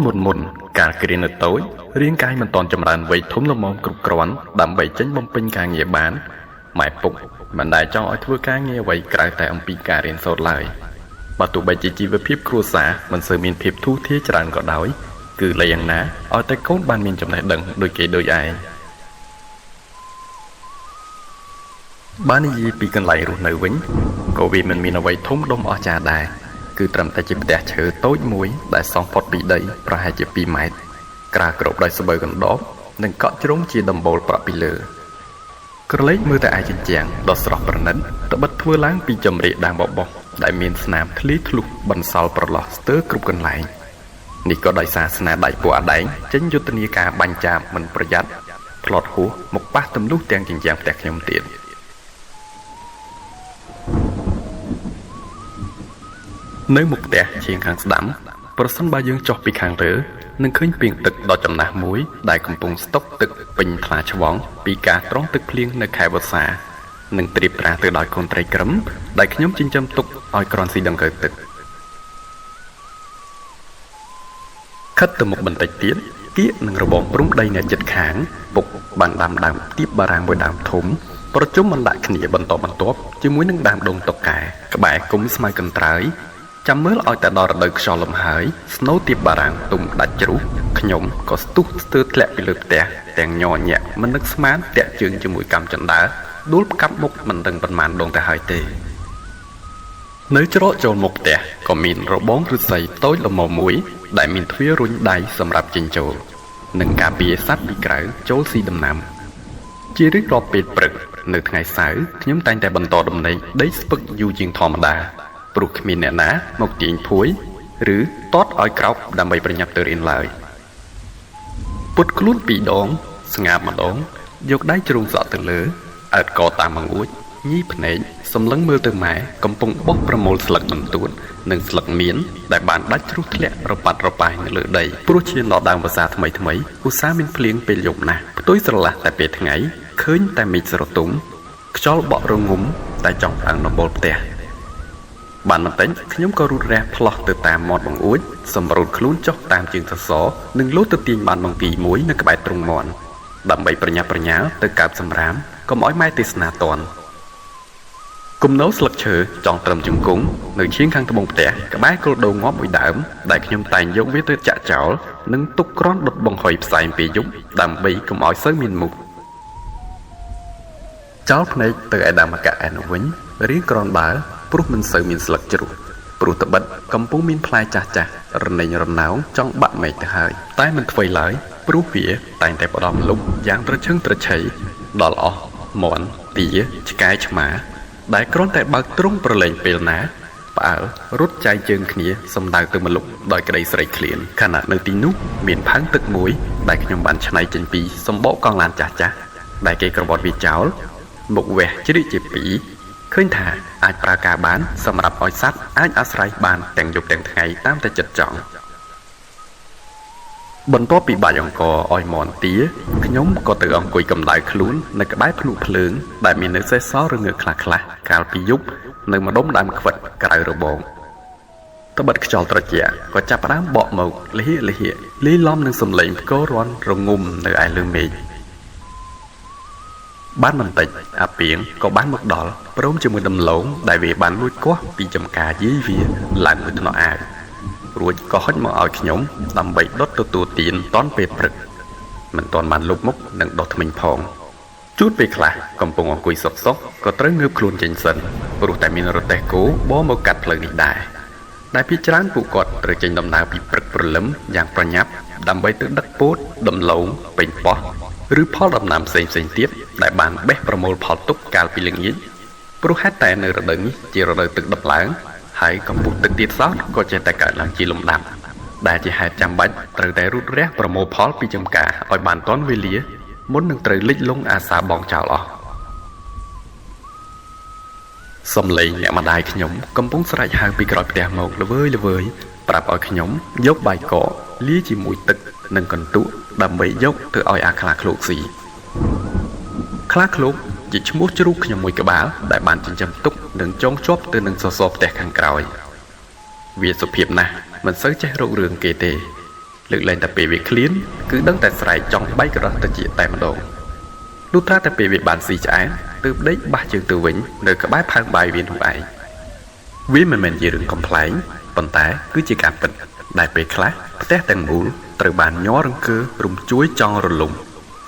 មុនការគ្រានៅតូចរាងកាយមិនតន់ចម្រើនវ័យធំល្មមគ្រប់គ្រាន់ដើម្បីចេញបំពេញការងារបានម៉ែពុកមិនដែលចង់ឲ្យធ្វើការងារអ្វីក្រៅតែអំពីការរៀនសូត្រឡើយបើទោះបីជាជីវភាពគ្រួសារមិនសូវមានភាពធូរធារច្រើនក៏ដោយគឺលែយ៉ាងណាឲ្យតែកូនបានមានចំណេះដឹងដូចគេដូចឯងបាននិយាយពីកន្លែងរស់នៅវិញក៏វាមិនមានអ្វីធំដុំអស្ចារ្យដែរគឺត្រឹមតែជាផ្ទះឈើតូចមួយដែលសង់ផុតពីដីប្រហែលជា2ម៉ែត្រក្រាលគ្របដោយស្បូវកណ្ដបនិងកក់ជ្រុងជាដំបូលប្រក់ពីលើក្រឡេកមើលតែឯជញ្ជាំងដ៏ស្រស់ប្រណិតត្បិតធ្វើឡើងពីចម្រៀកដើមបបោះដែលមានស្នាមធ្លីធ្លុះបន្សល់ប្រឡោះស្ទើរគ្រប់កន្លែងនេះក៏ដោយសារស្នាដៃពួកអាដែងចេញយុទ្ធនាការបាញ់ចាបមិនប្រយ័ត្នផ្លត់ហួសមកប៉ះទម្លុះទាំងជញ្ជាំងផ្ទះខ្ញុំទៀតនៅមុខផ្ទះជាងខាងស្ដាំប្រសិនបើយើងចុះពីខាងលើនឹងឃើញពាងទឹកដ៏ចំណាស់មួយដែលកំពុងស្តុកទឹកពេញថ្លាឆ្វង់ពីការត្រងទឹកភ្លៀងនៅខែវស្សានិងត្រៀបត្រាទៅដោយកូនត្រីក្រឹមដែលខ្ញុំចិញ្ចឹមទុកឲ្យគ្រាន់ស៊ីដង្កូវទឹកខិតទៅមុខបន្តិចទៀតគៀកនឹងរបងព្រំដីនៅជិតខាងពុកបានដាំដើមទៀបបារាំងមួយដើមធំប្រជុំមិនដាក់គ្នាបន្តបន្ទាប់ជាមួយនឹងដើមដូងតុកកែក្បែរគុំស្មៅកន្ត្រើយចាំមើលឲ្យតែដល់រដូវខ្យល់លំហើយស្នូទៀបបារាំងទុំដាច់ជ្រុះខ្ញុំក៏ស្ទុះស្ទើរធ្លាក់ពីលើផ្ទះទាំងញ័រញាក់មិននឹកស្មានតាក់ជើងជាមួយកម្មចន្ទាដួលផ្កាប់មុខមិនដឹងប៉ុន្មានដងទៅហើយទេនៅច្រកចូលមុខផ្ទះក៏មានរបងឫស្សីតូចល្មមមួយដែលមានទ្វាររុញដៃសម្រាប់ចេញចូលនិងការពារសត្វពីក្រៅចូលស៊ីដំណាំជារៀងរាល់ពេលព្រឹកនៅថ្ងៃសៅរ៍ខ្ញុំតែងតែបន្តដំណេកដេកស្ពឹកយូរជាងធម្មតាព្រោះគ្មានអ្នកណាមកទាញភួយឬតតឲ្យក្រោកដើម្បីប្រញាប់ទៅរៀនឡើយពុតខ្លួន2ដងស្ងាបម្ដងយកដៃជ្រុងសក់ទៅលើអើតកតាមបង្អួចញីភ្នែកសម្លឹងមើលទៅម៉ែកំពុងបោះប្រមូលស្លឹកបន្ទួតនិងស្លឹកមៀនដែលបានដាច់ជ្រុះធ្លាក់រប៉ាត់រប៉ាយនៅលើដីព្រោះជាដល់ដើមវស្សាថ្មីឧស្សាហ៍មានភ្លៀងពេលយប់ណាស់ផ្ទុយស្រឡះតែពេលថ្ងៃឃើញតែមេឃស្រទុំខ្យល់បក់រងំតែចង់អាំងដំបូលផ្ទះបានបន្តិចខ្ញុំក៏រូតរះផ្លោះទៅតាមមាត់បង្អួចសម្រូតខ្លួនចុះតាមជើងសសរនិងលោតទៅទាញបានបង្ទីមួយនៅក្បែរទ្រុងមាន់ដើម្បីប្រញាប់ប្រញាល់ទៅកើបសម្រាមកុំឲ្យម៉ែទេសនាតន់គំនោស្លឹកឈើចង់ត្រឹមជង្គង់នៅឈៀងខាងត្បូងផ្ទះក្បែរគល់ដូងងាប់មួយដើមដែលខ្ញុំតែងយកវាទៅចាក់ចោលនិងទុកក្រន់ដុតបង្ហុយផ្សែងពេលយប់ដើម្បីកុំឲ្យសូវមានមុខចោលភ្នែកទៅឯដើមម្កាក់ឯនោះវិញរៀងក្រនបើព្រោះមិនសូវមានស្លឹកជ្រុះព្រោះត្បិតកំពុងមានផ្លែចាស់រលែងរណោងចង់បាក់មែកទៅហើយតែមិនធ្វើឡើយព្រោះវាតែងតែផ្ដំលុបយ៉ាងត្រឈឹងត្រឈៃដល់អស់មាន់ទាឆ្កែឆ្មាដែលគ្រាន់តែបើកទ្រុងប្រឡែងពេលណាផ្អើលរត់ចែកជើងគ្នាសំដៅទៅមលុបដោយក្តីស្រេកឃ្លានខណៈនៅទីនោះមានផើងទឹកមួយដែលខ្ញុំបានច្នៃចេញពីសម្បកកង់ឡានចាស់ដែលគេក្របត់វាចោលមុខវះជ្រៀកជាពីរឃើញថាអាចប្រើការបានសម្រាប់ឲ្យសត្វអាចអាស្រ័យបានទាំងយប់ទាំងថ្ងៃតាមតែចិត្តចង់បន្ទាប់ពីបាច់អង្គឲ្យមន់ទាខ្ញុំក៏ទៅអង្គុយកម្ដៅខ្លួននៅក្បែរភ្នក់ភ្លើងដែលមាននៅសេះសល់រងើកខ្លះកាលពីយប់នៅម្ដុំដើមខ្វិតក្រៅរបងត្បិតខ្យល់ត្រជាក់ក៏ចាប់ផ្ដើមបក់មកលិហិលីឡំនឹងសំឡេងផ្គររាន់រងំនៅឯលើមេឃបានបន្តិចអាពីងក៏បានមកដល់ព្រមជាមួយដំឡូងដែលវាបានលួចគាស់ពីចំការយាយវាឡើងមួយថ្នាក់អាវរួចក៏ហុចមកឲ្យខ្ញុំដើម្បីដុតទទួលទានតន់ពេលព្រឹកមិនទាន់បានលុបមុខនិងដុសធ្មេញផងជួតពេលខ្លះកំពុងអង្គុយសុកក៏ត្រូវងើបខ្លួនចេញសិនព្រោះតែមានរទេះគោបោមកកាត់ផ្លូវនេះដែរដែលពីច្រើនពួកគាត់ត្រូវចេញដំណើរពីព្រឹកព្រលឹមយ៉ាងប្រញាប់ដើម្បីទៅដឹកពោតដំឡូងពេញប៉ោះឬផលដំណាំផ្សេងទៀតដែលបានបេះប្រមូលផលទុកកាលពីល្ងាចព្រោះហេតុតែនៅរដូវនេះជារដូវទឹកដុតឡើងហើយកម្ពស់ទឹកទៀតសោតក៏ចេះតែកើតឡើងជាលំដាប់ដែលជាហេតុចាំបាច់ត្រូវតែរូតរះប្រមូលផលពីចំការឲ្យបានទាន់វេលាមុននឹងត្រូវលិចលង់អាសាបងចោលអស់សំឡេងអ្នកម្ដាយខ្ញុំកំពុងស្រែកហៅពីក្រោយផ្ទះមកល្វើយប្រាប់ឲ្យខ្ញុំយកបាយកកលាយជាមួយទឹកនិងកន្ទក់ដើម្បីយកទៅឲ្យអាខ្លាឃ្លោកស៊ីខ្លាឃ្លោកជាឈ្មោះជ្រូកខ្ញុំមួយក្បាលដែលបានចិញ្ចឹមទុកនិងចងជាប់ទៅនឹងសសរផ្ទះខាងក្រោយវាសុភាពណាស់មិនសូវចេះរករឿងគេទេ លើកលែងតែពេលវាឃ្លានគឺដឹងតែស្រែកចង់បែកក្រោះទៅជាតែម្ដងលុះត្រាតែពេលវាបានស៊ីឆ្អែតទើបដេកបះជើងទៅវិញនៅក្បែរផើងបាយវានោះឯងវាមិនមែនជារឿងកំ pl ែងប៉ុន្តែគឺជាការពិតដែលពេលខ្លះផ្ទះទាំងមូលត្រូវបានញ័ររង្គើរំជួយចង់រលំ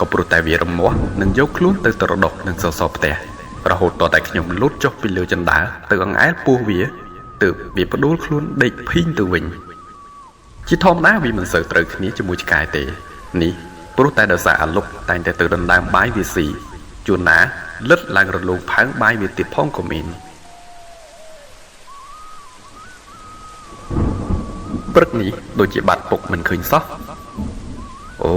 ក៏ព្រោះតែវារមាស់នឹងយកខ្លួនទៅត្រដុកនឹងសសរផ្ទះរហូតតតែខ្ញុំលូតចុះពីលើជណ្ដើរទៅអង្អែលពោះវាទើបវាផ្ដួលខ្លួនដេកភីងទៅវិញជាធម្មតាវាមិនសូវត្រូវគ្នាជាមួយឆ្កែទេនេះព្រោះតែដោយសារអាលុកតែងតែទៅដណ្ដើមបាយវាស៊ីជួនណាលិតឡើងរលងផើងបាយវាទៀតផងក៏មានព្រឹកនេះដូចជាបាត់ពុកមិនឃើញសោះអូ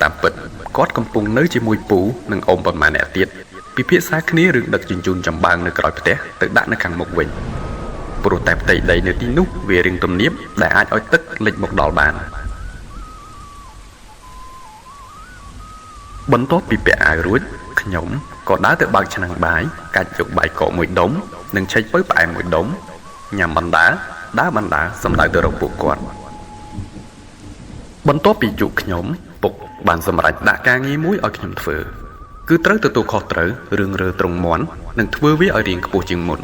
តាមពិតគាត់កំពុងនៅជាមួយពូនិងអ៊ំប៉ុន្មានអ្នកទៀតពិភាក្សាគ្នារឿងដឹកជញ្ជូនចម្បាំងនៅក្រោយផ្ទះទៅដាក់នៅខាងមុខវិញព្រោះតែផ្ទៃដីនៅទីនោះវារៀងទំនាបដែលអាចឲ្យទឹកលិចមកដល់បានបន្ទាប់ពីពាក់អាវរួចខ្ញុំក៏ដើរទៅបើកឆ្នាំងបាយកាច់យកបាយកកមួយដុំនិងឆេកពៅផ្អែមមួយដុំញ៉ាំបណ្ដាដើរបណ្ដាសម្ដៅទៅរកពួកគាត់បន្ទាប់ពីជក់ខ្ញុំពុកបានសម្រេចដាក់ការងារមួយឲ្យខ្ញុំធ្វើគឺត្រូវទទួលខុសត្រូវរឿងរើត្រង់មាន់និងធ្វើវាឲ្យរៀងខ្ពស់ជាងមុន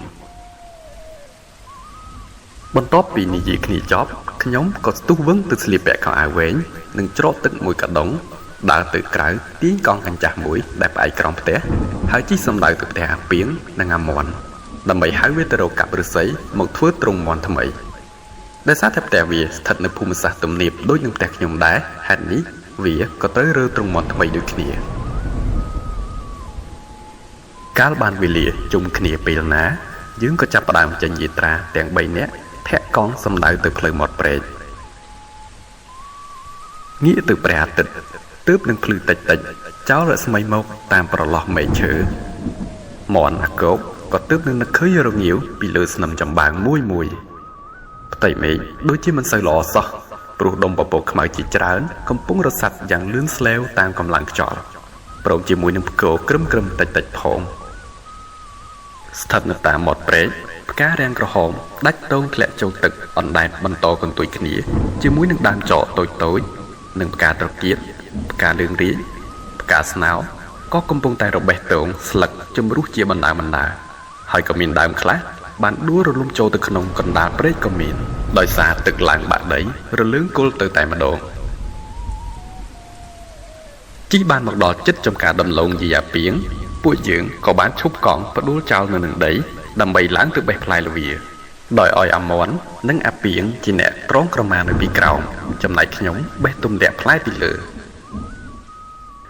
បន្ទាប់ពីនិយាយគ្នាចប់ខ្ញុំក៏ស្ទុះវឹងទៅស្លៀកពាក់ខោអាវវែងនិងច្រកទឹកមួយកដុងដើរទៅក្រៅទាញកង់កញ្ចាស់មួយដែលផ្អែកក្រោមផ្ទះហើយជិះសម្ដៅទៅផ្ទះអាពីងនិងអាមាន់ដើម្បីហៅវាទៅរកកាប់ឫស្សីមកធ្វើទ្រុងមាន់ថ្មីដោយសារតែផ្ទះវាស្ថិតនៅភូមិសាស្ត្រទំនាបដូចនឹងផ្ទះខ្ញុំដែរហេតុនេះវាក៏ត្រូវរើទ្រុងមាន់ថ្មីដូចគ្នាកាលបានវេលាជុំគ្នាពេលណាយើងក៏ចាប់ផ្ដើមចេញយាត្រាទាំង3នាក់ធាក់កង់សម្ដៅទៅផ្លូវមាត់ព្រែកងាកទៅព្រះអាទិត្យទើបនឹងភ្លឺតិចចោលរស្មីមកតាមប្រឡោះមេឃឈើមន់អាគោកក៏ទើបនឹងនឹកឃើញរងាវពីលើស្នឹមចម្បាំងមួយផ្ទៃមេឃដូចជាមិនសូវល្អសោះព្រោះដុំពពកខ្មៅជាច្រើនកំពុងរសាត់យ៉ាងលឿនស្លែវតាមកម្លាំងខ្យល់ព្រមជាមួយនឹងផ្គរក្រឹមតិចផងស្ថិតនៅតាមមាត់ព្រែកផ្ការាំងក្រហមដាច់តោងធ្លាក់ចូលទឹកអណ្ដែតបន្តកន្ទុយគ្នាជាមួយនឹងដើមចកតូចនិងផ្កាត្រកៀតផ្កាលឿងរាយផ្កាស្នោក៏កំពុងតែរបេះតោងស្លឹកជំរុះជាបណ្ដាហើយក៏មានដើមខ្លះបានដួលរលំចូលទៅក្នុងកណ្ដាលព្រែកក៏មានដោយសារទឹកឡើងបាក់ដីរលឿងគល់ទៅតែម្ដងជីបានមកដល់ចិត្តចំការដំឡូងយាពីងពួកយើងក៏បានឈប់កង់ផ្ដួលចោលនៅនឹងដីដើម្បីឡើងទៅបេះផ្លែល្វាដោយឲ្យអាមាន់និងអាពីងជាអ្នកត្រង់ក្រមានៅពីក្រោមចំណែកខ្ញុំបេះទុំលាក់ផ្លែពីលើ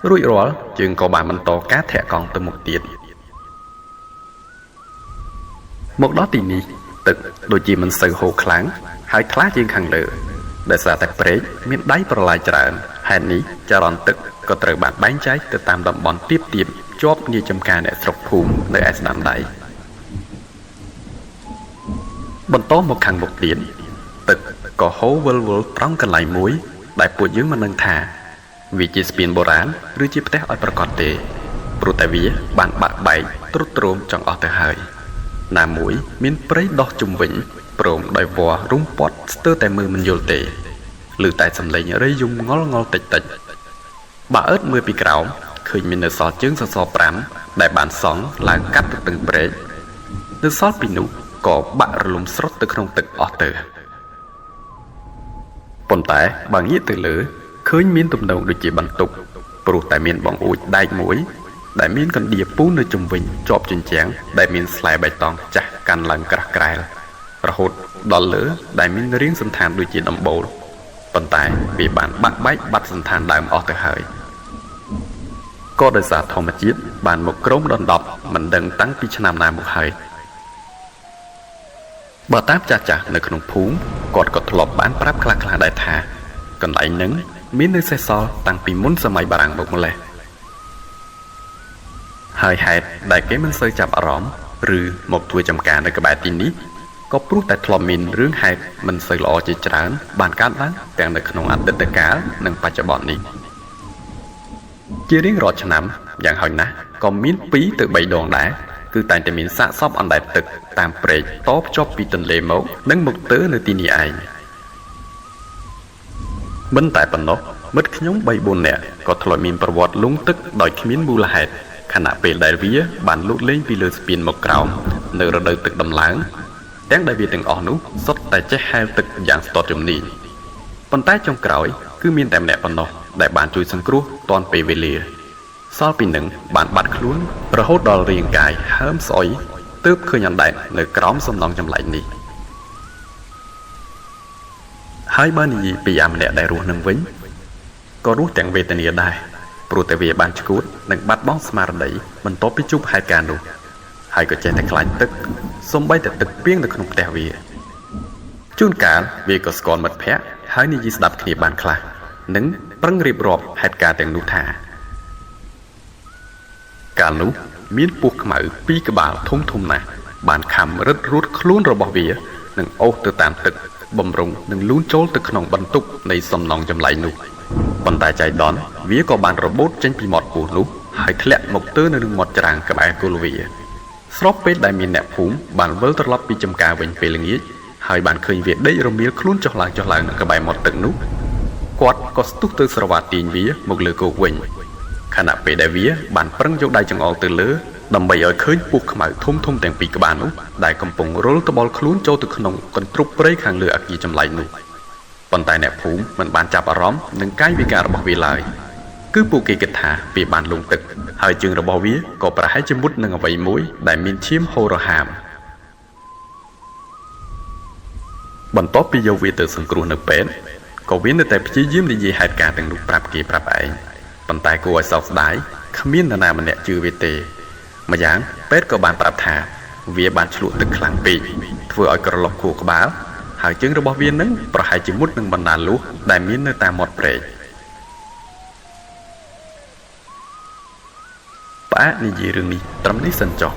រួចរាល់យើងក៏បានបន្តការធាក់កង់ទៅមុខទៀតមកដល់ទីនេះទឹកដូចជាមិនសូវហូរខ្លាំងហើយថ្លាជាងខាងលើដោយសារតែព្រែកមានដៃប្រឡាយច្រើនហេតុនេះចរន្តទឹកក៏ត្រូវបានបែងចែកទៅតាមតំបន់ទាបជាប់នាចំការអ្នកស្រុកភូមិនៅឯស្ដាំដៃបន្តមកខាងមុខទៀតទឹកក៏ហូរវិលត្រង់កន្លែងមួយដែលពួកយើងមិនដឹងថាវាជាស្ពានបុរាណឬជាផ្ទះឲ្យប្រកបទេព្រោះតែវាបានបាក់បែកទ្រុឌទ្រោមចង់អស់ទៅហើយណាមួយមានព្រៃដោះជុំវិញព្រមដោយវល្លិរុំព័ទ្ធស្ទើរតែមើលមិនយល់ទេឮតែសំឡេងរៃយំងល់តិចបើអើតមើលពីក្រោមឃើញមាននៅសល់ជើងសសរ5ដែលបានសង់ឡើងកាត់ទៅទឹកព្រែកនៅសល់ពីនោះក៏បាក់រលំស្រុតទៅក្នុងទឹកអស់ទៅប៉ុន្តែបើងាកទៅលើឃើញមានទំនងដូចជាបន្ទប់ព្រោះតែមានបងអួចដែកមួយដែលមានកណ្ដៀពូននៅជុំវិញជាប់ជញ្ជាំងដែលមានស្លែបៃតងចាស់កាន់ឡើងក្រាស់ក្រែលរហូតដល់លើដែលមានរាងសន្តានដូចជាដំបូលប៉ុន្តែវាបានបាក់បែកបាត់សន្តានដើមអស់ទៅហើយក៏ដោយសារធម្មជាតិបានមកក្រុមដណ្ដប់មិនដឹងតាំងពីឆ្នាំណាមកហើយបើតាមចាស់នៅក្នុងភូមិគាត់ក៏ធ្លាប់បានប្រាប់ខ្លះដែរថាកន្លែងហ្នឹងមាននៅសេសសល់តាំងពីមុនសម័យបារាំងមកម្លេះហើយហេតុដែលគេមិនសូវចាប់អារម្មណ៍ឬមកធ្វើចំការនៅក្បែរទីនេះក៏ព្រោះតែធ្លាប់មានរឿងហេតុមិនសូវល្អជាច្រើនបានកើតឡើងទាំងនៅក្នុងអតីតកាលនិងបច្ចុប្បន្ននេះជារៀងរាល់ឆ្នាំយ៉ាងហោចណាស់ក៏មាន2ទៅ3ដងដែរគឺតែងតែមានសាកសពអណ្ដែតទឹកតាមព្រែកតភ្ជាប់ពីទន្លេមកនិងមកទើនៅទីនេះឯង មិនតែប៉ុណ្ណោះមិត្តខ្ញុំ3-4នាក់ក៏ធ្លាប់មានប្រវត្តិលង់ទឹកដោយគ្មានមូលហេតុខណៈពេលដែលវាបានលូតលេងពីលើស្ពានមកក្រោមនៅរដូវទឹកដំឡើងទាំងដែលវាទាំងអស់នោះសុទ្ធតែចេះហែលទឹកយ៉ាងស្ទាត់ជំនាញប៉ុន្តែចុងក្រោយគឺមានតែម្នាក់ប៉ុណ្ណោះដែលបានជួយសង្គ្រោះទាន់ពេលវេលាសល់ពីនឹងបានបាត់ខ្លួនរហូតដល់រាងកាយហើមស្អុយទើបឃើញអណ្ដែតនៅក្រោមសំណង់ចម្លែកនេះហើយបើនិយាយពីអាម្នាក់ដែលរស់នឹងវិញក៏រស់ទាំងវេទនាដែរព្រោះតែវាបានឈួតនិងបាត់បង់ស្មារតីបន្ទាប់ពីជួបហេតុការណ៍នោះហើយក៏ចេះតែខ្លាចទឹកសូម្បីតែទឹកពីងនៅក្នុងផ្ទះវាជួនកាលវាក៏ស្គាល់មិត្តភ័ក្តិហើយនិយាយស្ដាប់គ្នាបានខ្លះនិងប្រឹងរៀបរាប់ហេតុការណ៍ទាំងនោះថាកាលនោះមានពស់ខ្មៅ2ក្បាលធំណាស់បានខំរឹតរួតខ្លួនរបស់វានិងអូសទៅតាមទឹកបំរុងនិងលូនចូលទៅក្នុងបន្ទប់នៃសំណង់ចម្លែកនោះប៉ុន្តែចៃដន្យវាក៏បានរបូតចេញពីមាត់ពស់នោះហើយធ្លាក់មកទើនៅនឹងមាត់ច្រាំងក្បែរគល់វាស្របពេលដែលមានអ្នកភូមិបានវិលត្រឡប់ពីចំការវិញពេលល្ងាចហើយបានឃើញវាដេករមៀលខ្លួនចុះឡើងនៅក្បែរមាត់ទឹកនោះគាត់ក៏ស្ទុះទៅស្រវាទាញវាមកលើគោកវិញខណៈពេលដែលវាបានប្រឹងយកដៃចង្អុលទៅលើដើម្បីឲ្យឃើញពស់ខ្មៅធំទាំងពីរក្បាលនោះដែលកំពុងរុលត្បល់ខ្លួនចូលទៅក្នុងកន្ទ្រុបព្រៃខាងលើអគារចម្លែកនោះប៉ុន្តែអ្នកភូមិមិនបានចាប់អារម្មណ៍នឹងកាយវិការរបស់វាឡើយគឺពួកគេគិតថាវាបានលង់ទឹកហើយជើងរបស់វាក៏ប្រហែលជាមុតនឹងអ្វីមួយដែលមានឈាមហូររហាមបន្ទាប់ពីយកវាទៅសង្គ្រោះនៅពេទ្យក៏វានៅតែព្យាយាមនិយាយហេតុការណ៍ទាំងនោះប្រាប់គេប្រាប់ឯងប៉ុន្តែគួរឲ្យសោកស្ដាយគ្មាននរណាម្នាក់ជឿវាទេម្យ៉ាងពេទ្យក៏បានប្រាប់ថាវាបានឆ្លក់ទឹកខ្លាំងពេកធ្វើឲ្យក្រឡុកខួរក្បាលហើយជើងរបស់វានឹងប្រហែលជាមុតនឹងបណ្ដាលូសដែលមាននៅតាមមាត់ព្រែកផ្អាកនិយាយរឿងនេះត្រឹមនេះសិនចុះ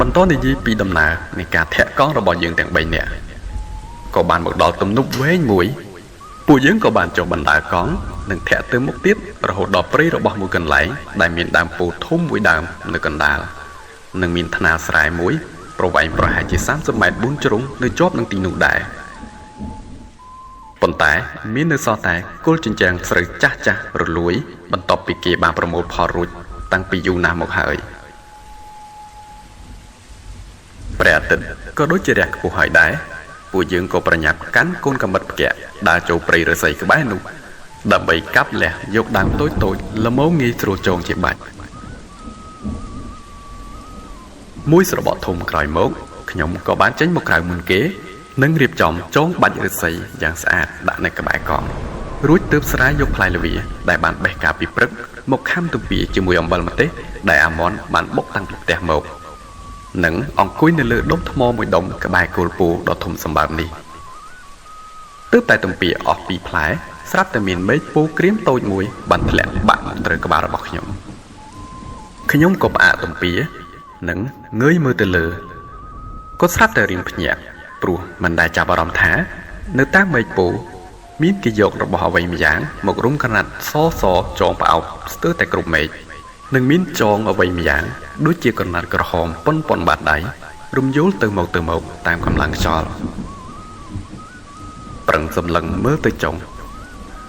បន្តនិយាយពីដំណើរនៃការធាក់កង់របស់យើងទាំង3នាក់ក៏បានមកដល់ទំនប់វែងមួយពួកយើងក៏បានចុះបណ្ដាលកង់និងធាក់ទៅមុខទៀតរហូតដល់ព្រៃរបស់មួយកន្លែងដែលមានដើមពោធិ៍ធំមួយដើមនៅកណ្ដាលនិងមានថ្នាលស្រែមួយប្រវែងប្រហែលជា30ម៉ែត្រ4ជ្រុងនៅជាប់នឹងទីនោះដែរប៉ុន្តែមាននៅសល់តែគល់ចិញ្ចាំងស្រូវចាស់រលួយបន្ទាប់ពីគេបានប្រមូលផលរួចតាំងពីយូរណាស់មកហើយព្រះអាទិត្យក៏ដូចជារះខ្ពស់ហើយដែរពួកយើងក៏ប្រញាប់កាន់កូនកាំបិតផ្គាក់ដើរចូលព្រៃឫស្សីក្បែរនោះដើម្បីកាប់លះយកដើមតូចល្មមងាយស្រួលចងជាបាច់មួយស្របក់ធំក្រោយមកខ្ញុំក៏បានចេញមកក្រៅមុនគេនិងរៀបចំចងបាច់ឫស្សីយ៉ាងស្អាតដាក់នៅក្បែរកង់រួចទើបស្រាយយកផ្លែល្វាដែលបានបេះកាលពីព្រឹកមកខាំទំពាជាមួយអំបិលម្ទេសដែលអាម៉ុនបានបុកតាំងពីផ្ទះមកនិងអង្គុយនៅលើដុំថ្មមួយដុំក្បែរគល់ពោដ៏ធំសម្បើមនេះទើបតែទំពាអស់2ផ្លែស្រាប់តែមានមេឃពូក្រៀមតូចមួយបានធ្លាក់បាក់មកត្រូវក្បាលរបស់ខ្ញុំក៏ផ្អាកទំពានិងងើយមើលទៅលើក៏ស្រាប់តែរៀងភ្ញាក់ព្រោះមិនដែលចាប់អារម្មណ៍ថានៅតាមមេឃពូមានគេយករបស់អ្វីម្យ៉ាងមករុំកណាត់សចងផ្អោបស្ទើរតែគ្រប់មេឃនិងមានចងអ្វីម្យ៉ាងដូចជាកណាត់ក្រហមប៉ុនបាតដៃរំយោលទៅមកតាមកម្លាំងខ្យល់ប្រឹងសម្លឹងមើលទៅចុង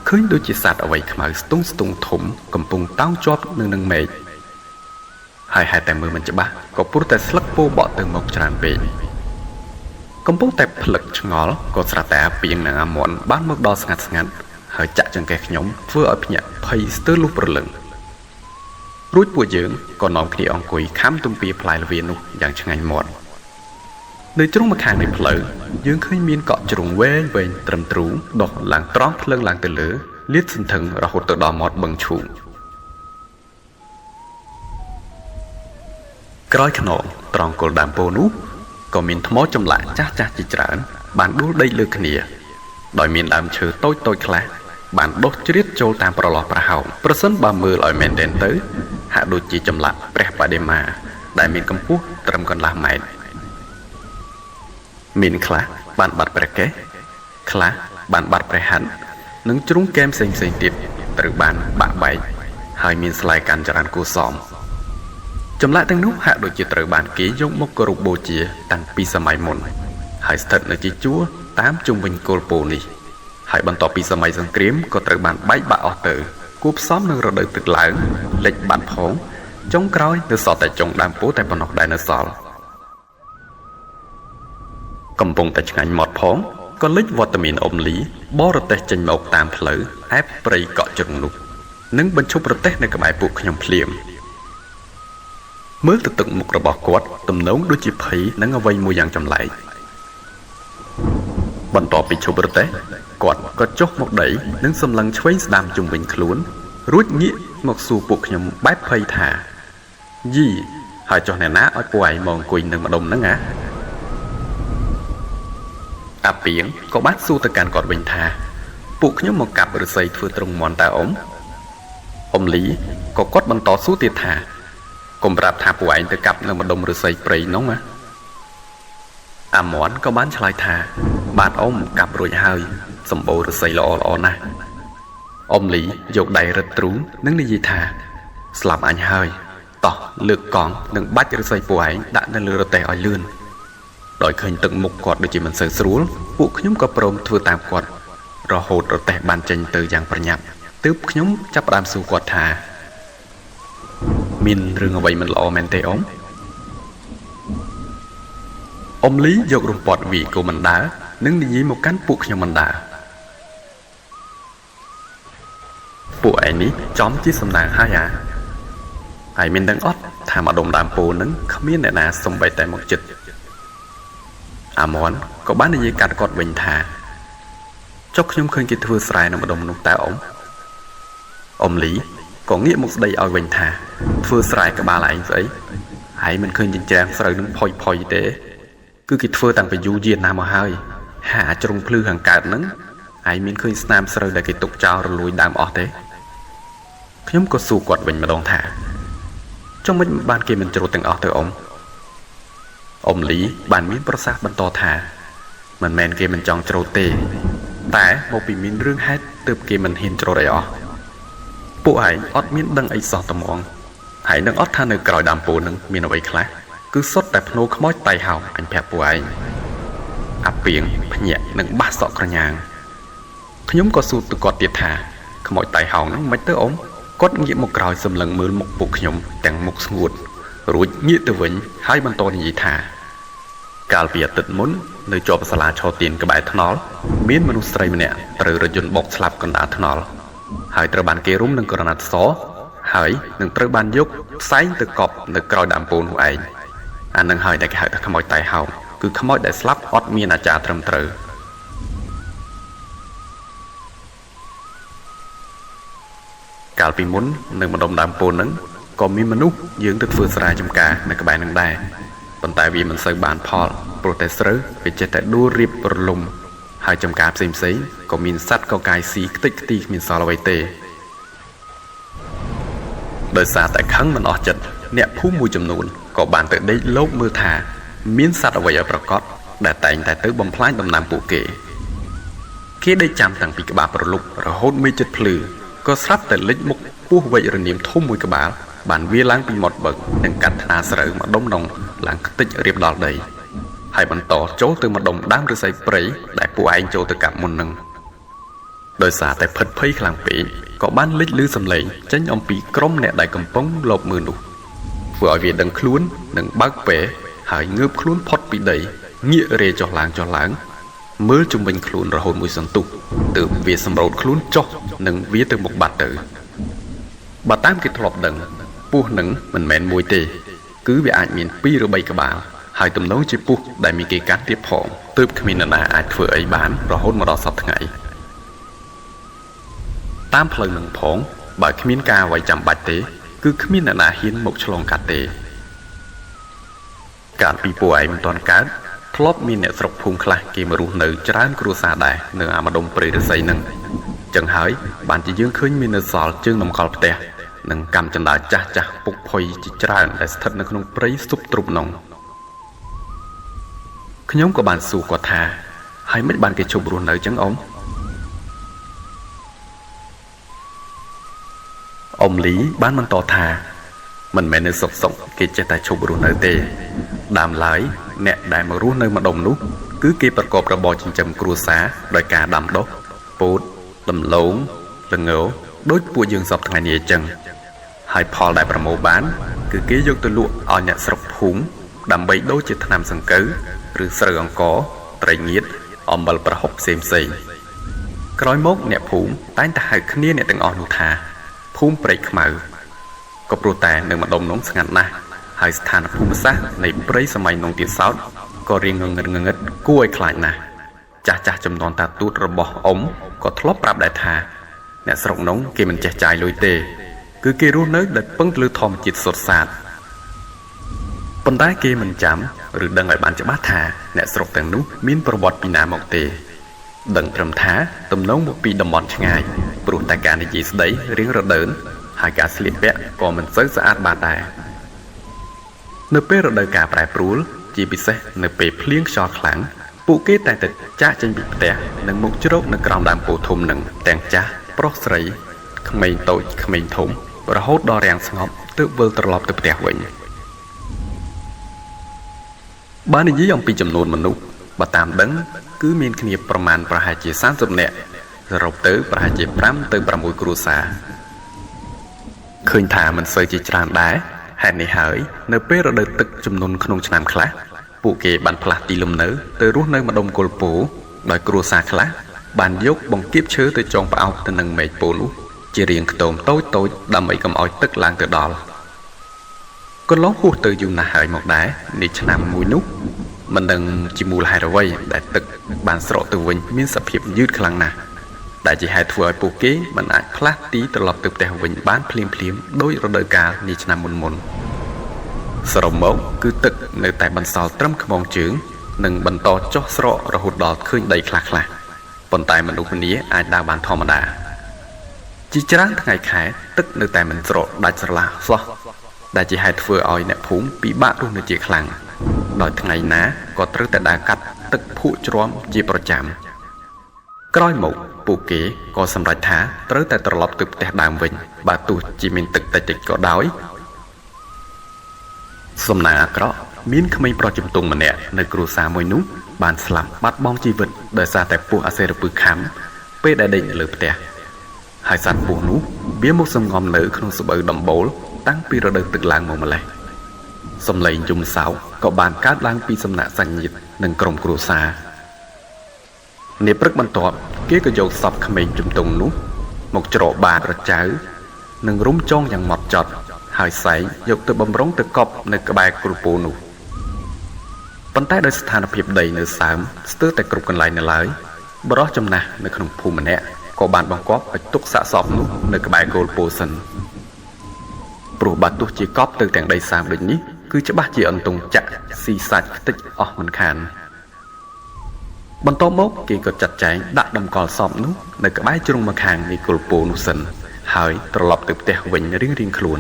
ឃើញដូចជាសត្វអ្វីខ្មៅស្ទង់ធំកំពុងតោងជាប់នឹងមេឃហើយហេតុតែមើលមិនច្បាស់ក៏ព្រោះតែស្លឹកពោបក់ទៅមកច្រើនពេកកំពុងតែផ្លឹកឆ្ងល់ក៏ស្រាប់តែអាពីងនិងអាមន់បានមកដល់ស្ងាត់ហើយចាក់ចង្កេះខ្ញុំធ្វើឲ្យភ្ញាក់ភ័យស្ទើរលុះព្រលឹងរួចពួកយើងក៏នាំគ្នាអង្គុយខំទំពាផ្លែល្វានោះយ៉ាងឆ្ងាញ់មាត់នៅជ្រុងម្ខាងនៃផ្លូវយើងឃើញមានកក់ជ្រុងវែងត្រឹមទ្រូងដុះឡើងត្រង់ភ្លើងឡើងទៅលើលាតសន្ធឹងរហូតទៅដល់មាត់បឹងឈូងក្រោយខ្នងត្រង់គល់ដើមពោធិ៍នោះក៏មានថ្មចម្លាក់ចាស់ជាច្រើនបានដួលដេកលើគ្នាដោយមានដើមឈើតូចខ្លះបានដុះជ្រៀតចូលតាមប្រឡោះប្រហោងប្រសិនបើមើលឲ្យមែនទែនទៅហាក់ដូចជាចម្លាក់ព្រះបដិមាដែលមានកម្ពស់ត្រឹមកន្លះម៉ែត្រមានខ្លះបានបាត់ព្រះកេសខ្លះបានបាត់ព្រះហត្ថនិងជ្រុងកែមផ្សេងទៀតត្រូវបានបាក់បែកហើយមានស្លែកកាន់ចរន្តគួសមចម្លាក់ទាំងនោះហាក់ដូចជាត្រូវបានគេយកមកគោរពបូជាតាំងពីសម័យមុនហើយស្ថិតនៅជាជួរតាមជុំវិញគល់ពោនេះ ហើយបន្ទាប់ពីសម័យសង្គ្រាមក៏ត្រូវបានបែកបាក់អស់ទៅគួបផ្សំនឹងរដូវទឹកឡើងលិចបាត់ផងចុងក្រោយនៅសល់តែចុងដើមពោធិ៍តែប៉ុណ្ណោះដែលនៅសល់កំពុងតែឆ្ងាញ់មាត់ផងក៏លិចវត្តមានអ៊ុំលីបរទេសចេញមកតាមផ្លូវអែបព្រៃកក់ជ្រុងនោះនិងបញ្ឈប់ប្រទេសនៅក្បែរពួកខ្ញុំភ្លាមមើលទៅទឹកមុខរបស់គាត់ទំនងដូចជាភ័យនិងអ្វីមួយយ៉ាងចម្លែកបន្ទាប់ពីឈប់ប្រទេសគាត់ក៏ចុះមកដីនិងសម្លឹងឆ្វេងស្ដាំជុំវិញខ្លួនរួចងាកមកសួរពួកខ្ញុំបែបភ័យថាយីហើយចុះអ្នកណាឲ្យពួកឯងមកអង្គុយនឹងម្ដុំហ្នឹងហ៎អាពីងក៏បានសួរទៅកាន់គាត់វិញថាពួកខ្ញុំមកកាប់ឫស្សីធ្វើទ្រង់មន់តើអ៊ំលីក៏គាត់បន្តសួរទៀតថាកុំប្រាប់ថាពួកឯងទៅកាប់នៅម្ដុំឫស្សីព្រៃនោះណាអាមន់ក៏បានឆ្លើយថាបាទអ៊ំកាប់រួចហើយសម្បូរឫស្សីល្អល្អណាស់អ៊ំលីយកដៃរឹតទ្រូងនិងនិយាយថាស្លាប់អញហើយតោះលើកកង់និងបាច់ឫស្សីពួកឯងដាក់នៅលើរទេះឲ្យលឿនដោយឃើញទឹកមុខគាត់ដូចជាមិនសូវស្រួលពួកខ្ញុំក៏ព្រមធ្វើតាមគាត់រហូតរទេះបានចេញទៅយ៉ាងប្រញាប់ទើបខ្ញុំចាប់ផ្ដើមសួរគាត់ថាមានរឿងអ្វីមិនល្អមែនទេអ៊ំលីយករំពាត់វីក៏មិនដើរនិងនិយាយមកកាន់ពួកខ្ញុំមិនដើរពួកឯងនេះចំជាសំណាងហើយហើយមានដឹងអត់ថាម្ដុំដើមពោធិ៍នឹងគ្មានអ្នកណាសំបីតែមកចិត្តអាមន់ក៏បាននិយាយកាត់គាត់វិញថាចុះខ្ញុំឃើញគេធ្វើស្រែនៅម្ដុំនោះតើអ៊ំលីក៏ងាកមកស្ដីឲ្យវិញថាធ្វើស្រែក្បាលឯងស្អីហើយមិនឃើញចិញ្ច្រាំស្រូវនឹងផុយទេគឺគេធ្វើតាំងពីយូរយារណាស់មកហើយហាជ្រុងភ្លឺខាងកើតហ្នឹងហើយមានឃើញស្នាមស្រូវដែលគេទុកចោលរលួយដើមអស់ទេខ្ញុំក៏សួរគាត់វិញម្ដងថាចុះមិនបានគេមិនច្រូតទាំងអស់ទៅអ៊ំលីបានមានប្រសាសន៍បន្តថាមិនមែនគេមិនចង់ច្រូតទេតែមកពីមានរឿងហេតុទើបគេមិនហ៊ានច្រូតអីអស់ពួកឯងអត់មានដឹងអីសោះត្មងហើយនឹងអត់ថានៅក្រោយដើមពោធិ៍នឹងមានអ្វីខ្លះគឺសុទ្ធតែភ្នោខ្មោចតៃហោអញប្រាប់ពួកឯងអាពីងភ្ញាក់និងបាសសក់ក្រញាងខ្ញុំក៏សួរទៅគាត់ទៀតថាខ្មោចតៃហោហ្នឹងមិនទៅគាត់ងាកមកក្រោយសម្លឹងមើលមុខពួកខ្ញុំទាំងមុខស្ងួតរួចងាកទៅវិញហើយបន្តនិយាយថាកាលពីអាទិត្យមុននៅជាប់សាលាឆោទៀនក្បែរថ្នល់មានមនុស្សស្រីម្នាក់ត្រូវរថយន្តបុកស្លាប់កណ្ដាលថ្នល់ហើយត្រូវបានគេរុំនឹងក្រណាត់សហើយនឹងត្រូវបានយកផ្សែងទៅកប់នៅក្រោយដើមពោធិ៍នោះឯងអានឹងហើយដែលគេហៅថាខ្មោចតៃហោគឺខ្មោចដែលស្លាប់អត់មានអាចារ្យត្រឹមត្រូវកាលពីមុននៅម្ដុំដើមពោធិ៍ហ្នឹងក៏មានមនុស្សយើងទៅធ្វើស្រែចម្ការនៅក្បែរនឹងដែរប៉ុន្តែវាមិនសូវបានផលព្រោះតែស្រូវវាចេះតែដួលរៀបរលំហើយចម្ការផ្សេងក៏មានសត្វកកាយស៊ីខ្ទេចខ្ទីគ្មានសល់អ្វីទេដោយសារតែខឹងមិនអស់ចិត្តអ្នកភូមិមួយចំនួនក៏បានទៅដេកលបមើលថាមានសត្វអ្វីឲ្យប្រកបដែលតែងតែទៅបំផ្លាញដំណាំពួកគេដេកចាំតាំងពីក្បាលប្រលប់រហូតមេឃជិតភ្លឺក៏ស្រាប់តែលិចមុខពស់វែករនាមធំមួយក្បាលបានវាឡើងពីមាត់បឹងនិងកាត់ថ្នាស្រូវម្ដុំដងឡើងខ្ទេចរៀបដល់ដីហើយបន្តចូលទៅម្ដុំដើមឫស្សីព្រៃដែលពួកឯងចូលទៅកាប់មុននឹងដោយសារតែភិតភ័យខ្លាំងពេកក៏បានលេចឮសំឡេងចេញអំពីក្រុមអ្នកដែលកំពុងលបមើលនោះធ្វើឲ្យវាដឹងខ្លួននិងបើកពេហើយងើបខ្លួនផុតពីដីងាករេចុះឡើងមើលជុំវិញខ្លួនរហូតមួយសន្ទុះទើបវាសម្រោតខ្លួនចុះនិងវាទៅមុខបាត់ទៅបើតាមគេធ្លាប់ដឹងពស់នឹងមិនមែនមួយទេគឺវាអាចមាន2ឬ3ក្បាលហើយទំនងជាពស់ដែលមានគេកាត់ទៀតផងទើបគ្មាននរណាអាចធ្វើអីបានរហូតមកដល់សប្តាហ៍ថ្ងៃតាមផ្លូវនឹងផងបើគ្មានការអ្វីចាំបាច់ទេគឺគ្មានអ្នកណាហ៊ានមកឆ្លងកាត់ទេកាលពីពួកឯងមិនទាន់កើតធ្លាប់មានអ្នកស្រុកភូមិខ្លះគេមករស់នៅច្រើនគ្រួសារដែរនៅអាម្ដុំព្រៃឫស្សីនឹងចឹងហើយបានជាយើងឃើញមាននៅសល់ជើងតម្កល់ផ្ទះនិងកម្មចន្ទាចាស់ពុកផុយជាច្រើនដែលស្ថិតនៅក្នុងព្រៃស៊ុបទ្រុបនោះខ្ញុំក៏បានសួរគាត់ថាហើយមិនបានគេជប់រស់នៅចឹងអ៊ំលីបានបន្តថាមិនមែននៅសុកគេចេះតែជប់រស់នៅទេដើមឡើយអ្នកដែលមករស់នៅម្ដុំនោះគឺគេប្រកបរបរចិញ្ចឹមគ្រួសារដោយការដាំដុះ ពោតដំឡូងល្ងដូចពួកយើងសពថ្ងៃនេះអញ្ចឹងហើយផលដែលប្រមូលបានគឺគេយកទៅលក់ឲ្យអ្នកស្រុកភូមិដើម្បីដូរជាថ្នាំសង្កូវឬស្រូវអង្ករត្រីងៀតអំបិលប្រហុកផ្សេងក្រោយមកអ្នកភូមិតែងតែហៅគ្នាអ្នកទាំងអស់នោះថាភូមិព្រៃខ្មៅក៏ព្រោះតែនៅម្ដុំនោះស្ងាត់ណាស់ហើយស្ថានភូមិសាស្ត្រនៃព្រៃសម័យនោះទៀតសោតក៏រៀងងងឹតគួរឲ្យខ្លាចណាស់ចាស់ចំនួនតាទូតរបស់អ៊ំក៏ធ្លាប់ប្រាប់ដែរថាអ្នកស្រុកនោះគេមិនចេះចាយលុយទេគឺគេរស់នៅដោយពឹងទៅលើធម្មជាតិសុទ្ធសាធប៉ុន្តែគេមិនចាំឬដឹងឲ្យបានច្បាស់ថាអ្នកស្រុកទាំងនោះមានប្រវត្តិពីណាមកទេដឹងត្រឹមថាទំនងមកពីតំបន់ឆ្ងាយព្រោះតែការនិយាយស្ដីរៀងរដើនហើយការស្លៀកពាក់ក៏មិនសូវស្អាតបានដែរនៅពេលរដូវកាលប្រែប្រួលជាពិសេសនៅពេលភ្លៀងខ្យល់ខ្លាំងពួកគេតែងតែចាកចេញពីផ្ទះនិងមកជ្រកនៅក្រោមដើមពោធិ៍ធំនឹងទាំងចាស់ប្រុសស្រីក្មេងតូចក្មេងធំរហូតដល់រាំងស្ងប់ទើបវិលត្រឡប់ទៅផ្ទះវិញបាននិយាយអំពីចំនួនមនុស្សបើតាមដឹងគឺមានគ្នាប្រមាណប្រហែលជា30នាក់សរុបទៅប្រហែលជា5ទៅ6គ្រួសារឃើញថាមិនសូវជាច្រើនដែរហេតុនេះហើយនៅពេលរដូវទឹកជំនន់ក្នុងឆ្នាំខ្លះពួកគេបានផ្លាស់ទីលំនៅទៅរស់នៅម្ដុំគល់ពោដោយគ្រួសារខ្លះបានយកបង្គាបឈើទៅចងផ្អោបទៅនឹងមែកពោនោះជារាងខ្ទមតូចដើម្បីកុំឲ្យទឹកឡើងទៅដល់កន្លងហួសទៅយូរណាស់ហើយមកដែរនេះឆ្នាំមួយនោះមិនដឹងជាមូលហេតុអ្វីដែលទឹកបានស្រកទៅវិញមានសភាពយឺតខ្លាំងណាស់ដែលជាហេតុធ្វើឲ្យពួកគេមិនអាចផ្លាស់ទីត្រឡប់ទៅផ្ទះវិញបានភ្លាមដោយរដូវកាលនាឆ្នាំមុនសរុបមកគឺទឹកនៅតែបន្សល់ត្រឹមខ្មងជើងនិងបន្តចុះស្រករហូតដល់ឃើញដីខ្លះប៉ុន្តែមនុស្សម្នាអាចដើរបានធម្មតាជាច្រើនថ្ងៃខែទឹកនៅតែមិនស្រកដាច់ស្រឡះសោះដែលជាហេតុធ្វើឲ្យអ្នកភូមិពិបាករស់នៅជាខ្លាំងដោយថ្ងៃណាក៏ត្រូវតែដើរកាត់ទឹកភក់ជ្រាំជាប្រចាំក្រោយមកពួកគេក៏សម្រេចថាត្រូវតែត្រឡប់ទៅផ្ទះដើមវិញបើទោះជាមានទឹកតិចក៏ដោយសំណាងអាក្រក់មានក្មេងប្រុសជំទង់ម្នាក់នៅគ្រួសារមួយនោះបានស្លាប់បាត់បង់ជីវិតដោយសារតែពស់អសេរពឹសខាំពេលដែលដេកនៅលើផ្ទះហើយសត្វពស់នោះវាមកសំងំនៅក្នុងស្បូវដំបូលតាំងពីរដូវទឹកឡើងមកម្លេះសំឡេងយំសោកក៏បានកើតឡើងពីសំណាក់សាច់ញាតិនិងក្រុមគ្រួសារនាព្រឹកបន្ទាប់គេក៏យកសពក្មេងជំទង់នោះមកច្រកបាតរចៅនិងរុំចងយ៉ាងម៉ត់ចត់ហើយសែងយកទៅបំរុងទៅកប់នៅក្បែរគ្រូពូនោះប៉ុន្តែដោយស្ថានភាពដីនៅសើមស្ទើរតែគ្រប់កន្លែងនៅឡើយបរិះចំណាស់នៅក្នុងភូមិម្នាក់ក៏បានបង្គាប់ឲ្យទុកសាកសពនោះនៅក្បែរគោលពោធិ៍សិនព្រោះបើទោះជាកប់ទៅទាំងដីសើមដូចនេះគឺច្បាស់ជាអន្ទង់ចាក់ស៊ីសាច់ខ្ទេចអស់មិនខានបន្ទាប់មកគេក៏ចាត់ចែងដាក់តម្កល់សពនោះនៅក្បែរជ្រុងម្ខាងនៃគល់ពោនោះសិនហើយត្រឡប់ទៅផ្ទះវិញរៀងខ្លួន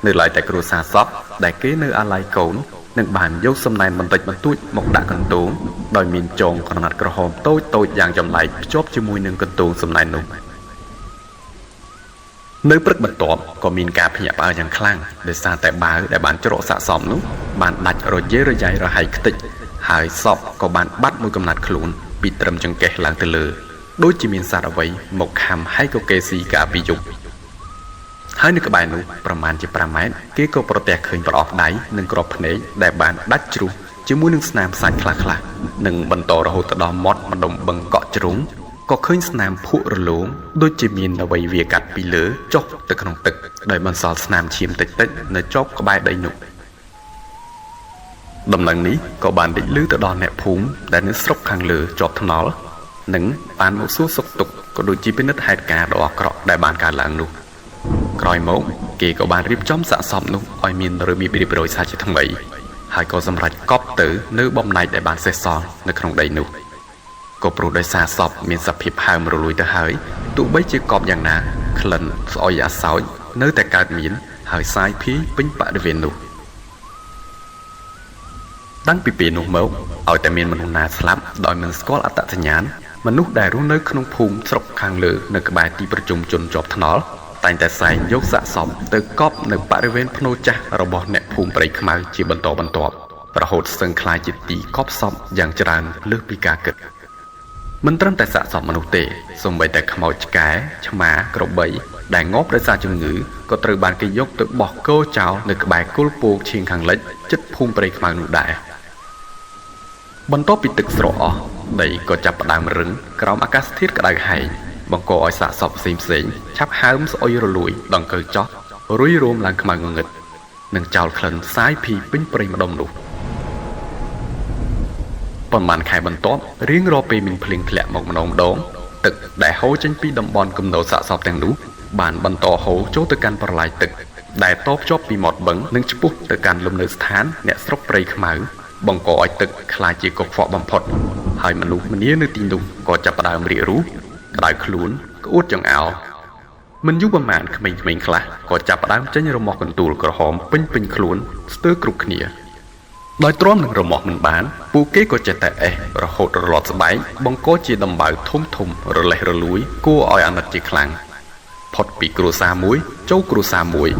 នៅឡើយតែគ្រួសារសពដែលគេនៅអាឡ័យកូននឹងបានយកសំណែនបន្តិចបន្តួចមកដាក់កន្ទោងដោយមានចងក្រណាត់ក្រហមតូចយ៉ាងចម្លែកភ្ជាប់ជាមួយនឹងកន្ទោងសំណែននោះនៅព្រឹកបន្ទាប់ក៏មានការភ្ញាក់ផ្អើលយ៉ាងខ្លាំងដោយសារតែបាវដែលបានច្រកសាកសមនោះបានដាច់រយារយាយរហែកខ្ទេចហើយសពក៏បានបាត់មួយកំណាត់ខ្លួនពីត្រឹមចង្កេះឡើងទៅលើដូចជាមានសត្វអ្វីមកខំហើយកកេស៊ីកាពីយប់ហើយនៅក្បែរនោះប្រមាណជា5ម៉ែត្រគេក៏ប្រទះឃើញប្រអប់ដៃនិងក្របភ្នែកដែលបានដាច់ជ្រុះជាមួយនឹងស្នាមសាច់ខ្លះនិងបន្តរហូតដល់មាត់ម្ដុំបឹងកក់ជ្រុងក៏ឃើញស្នាមភក់រលោងដូចជាមានអ្វីវាកាត់ពីលើចុះទៅក្នុងទឹកដោយបន្សល់ស្នាមឈាមតិចនៅជាប់ក្បែរដីនោះដំណឹងនេះក៏បានលេចលឺទៅដល់អ្នកភូមិដែលនៅស្រុកខាងលើជាប់ថ្នល់និងបានមកសួរសុខទុក្ខក៏ដូចជាពិនិត្យហេតុការណ៍ដ៏អាក្រក់ដែលបានកើតឡើងនោះក្រោយមកគេក៏បានរៀបចំសាកសពនោះឲ្យមានរបៀបរៀបរយសាជាថ្មីហើយក៏សម្រេចកប់ទៅនៅបំណែកដែលបានសេសសល់នៅក្នុងដីនោះក៏ព្រោះដោយសារសពមានសភាពហើមរលួយទៅហើយទោះបីជាកប់យ៉ាងណាក្លិនស្អុយអាសោចនៅតែកើតមានហើយសាយភាយពេញបរិវេណនោះតាំងពីពេលនោះមកឲ្យតែមានមនុស្សណាស្លាប់ដោយមិនស្គាល់អត្តសញ្ញាណមនុស្សដែលរស់នៅក្នុងភូមិស្រុកខាងលើនៅក្បែរទីប្រជុំជនជាប់ថ្នល់តែងតែសែងយកសាកសពទៅកប់នៅបរិវេណភ្នូរចាស់របស់អ្នកភូមិព្រៃខ្មៅជាបន្តបន្ទាប់រហូតស្ទឹងខ្លាយជាទីកប់សពយ៉ាងច្រើនលើសពីការគិត មិនត្រឹមតែសាកសមមនុស្សទេសូម្បីតែខ្មោចឆ្កែឆ្មាក្របីដែលងាប់ដោយសារជំងឺក៏ត្រូវបានគេយកទៅបោះគោចោលនៅក្បែរគល់ពូកឈៀងខាងលិចជិតភូមិព្រៃខ្មៅនោះដែរបន្ទាប់ពីទឹកស្រកអស់ដីក៏ចាប់ផ្ដើមរឹងក្រោមអាកាសធាតុក្តៅហែងបង្កឲ្យសាកសពផ្សេងឆាប់ហើមស្អុយរលួយដង្កូវចោះរុយរោមឡើងខ្មៅងងឹតនិងចោលក្លិនសាយភីពេញព្រៃម្ដុំនោះប៉ុន្មានខែបន្ទាប់រៀងរាល់ពេលមានភ្លៀងធ្លាក់មកម្ដងទឹកដែលហូរចេញពីតំបន់គំនរសាកសពទាំងនោះបានបន្តហូរចូលទៅកាន់ប្រឡាយទឹកដែលតភ្ជាប់ពីមាត់បឹងនិងឆ្ពោះទៅកាន់លំនៅស្ថានអ្នកស្រុកព្រៃខ្មៅបង្កឲ្យទឹកក្លាយជាកខ្វក់បំផុតហើយមនុស្សម្នានៅទីនោះក៏ចាប់ផ្ដើមរាករូសក្តៅខ្លួនក្អួតចង្អោរមិនយូរប៉ុន្មានក្មេងៗខ្លះក៏ចាប់ផ្ដើមចេញរមាស់កន្ទួលក្រហមពេញខ្លួនស្ទើរគ្រប់គ្នាដោយទ្រាំនឹងរមាស់មិនបានពួកគេក៏ចេះតែអេះរហូតរលាត់ស្បែកបង្កជាដំបៅធំរលេះរលួយគួរឲ្យអាណិតជាខ្លាំងផុតពីគ្រួសារមួយចូលគ្រួសារមួយ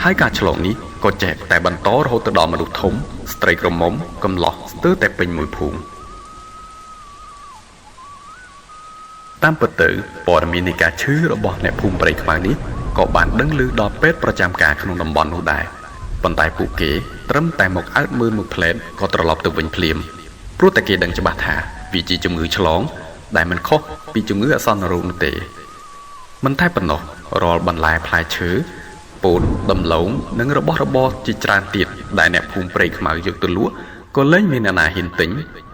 ហើយការឆ្លងនេះក៏ចេះតែបន្តរហូតទៅដល់មនុស្សធំស្ត្រីក្រមុំកំឡោះស្ទើរតែពេញមួយភូមិតាមពិតទៅព័ត៌មាននៃការឈឺរបស់អ្នកភូមិព្រៃខ្មៅនេះក៏បានដឹងឮដល់ពេទ្យប្រចាំការក្នុងតំបន់នោះដែរប៉ុន្តែពួកគេត្រឹមតែមកអើតមើលមួយផ្លែតក៏ត្រឡប់ទៅវិញភ្លាមព្រោះតែគេដឹងច្បាស់ថាវាជាជំងឺឆ្លងដែលមិនខុសពីជំងឺអាសន្នរោគនោះទេមិនតែប៉ុណ្ណោះរាល់បន្លែផ្លែឈើពោតដំឡូងនិងរបស់របរជាច្រើនទៀតដែលអ្នកភូមិព្រៃខ្មៅយកទៅលក់ក៏លែងមានអ្នកណាហ៊ានទិញ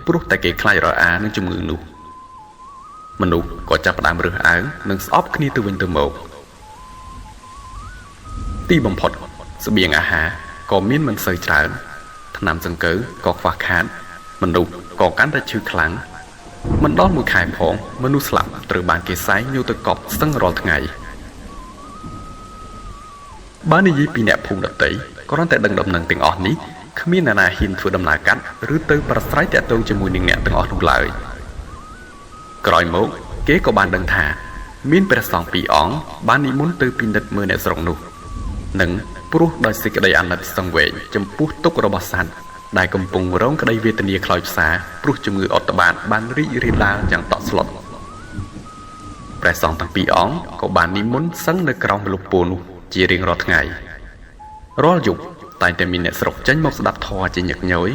ព្រោះតែគេខ្លាចរអានឹងជំងឺនោះមនុស្សក៏ចាប់ផ្ដើមរើសអើងនិងស្អប់គ្នាទៅវិញទៅមកទីបំផុតស្បៀងអាហារក៏មានមិនសូវច្រើនថ្នាំសង្កូវក៏ខ្វះខាតមនុស្សក៏កាន់តែឈឺខ្លាំងមិនដល់មួយខែផងមនុស្សស្លាប់ត្រូវបានគេសែងយកទៅកប់ស្ទឹងរាល់ថ្ងៃបើនិយាយពីអ្នកភូមិដទៃគ្រាន់តែដឹងដំណឹងទាំងអស់នេះគ្មានអ្នកណាហ៊ានធ្វើដំណើរកាត់ឬទៅប្រស្រ័យទាក់ទងជាមួយនឹងអ្នកទាំងអស់នោះឡើយក្រោយមកគេក៏បានដឹងថាមានព្រះសង្ឃពីរអង្គបាននិមន្តទៅពិនិត្យមើលអ្នកស្រុកនោះនិងព្រោះដោយសេចក្តីអាណិតសង្វេគចំពោះទុក្ខរបស់សត្វដែលកំពុងរងក្តីវេទនាខ្លោចផ្សាព្រោះជំងឺអុតបាតបានរីករាលដាលយ៉ាងតក់ស្លុតព្រះសង្ឃទាំងពីរអង្គក៏បាននិមន្តសឹងនៅក្រោមម្លប់ពោនោះជារៀងរាល់ថ្ងៃរាល់យប់តែងតែមានអ្នកស្រុកចេញមកស្ដាប់ធម៌ជាញឹកញយ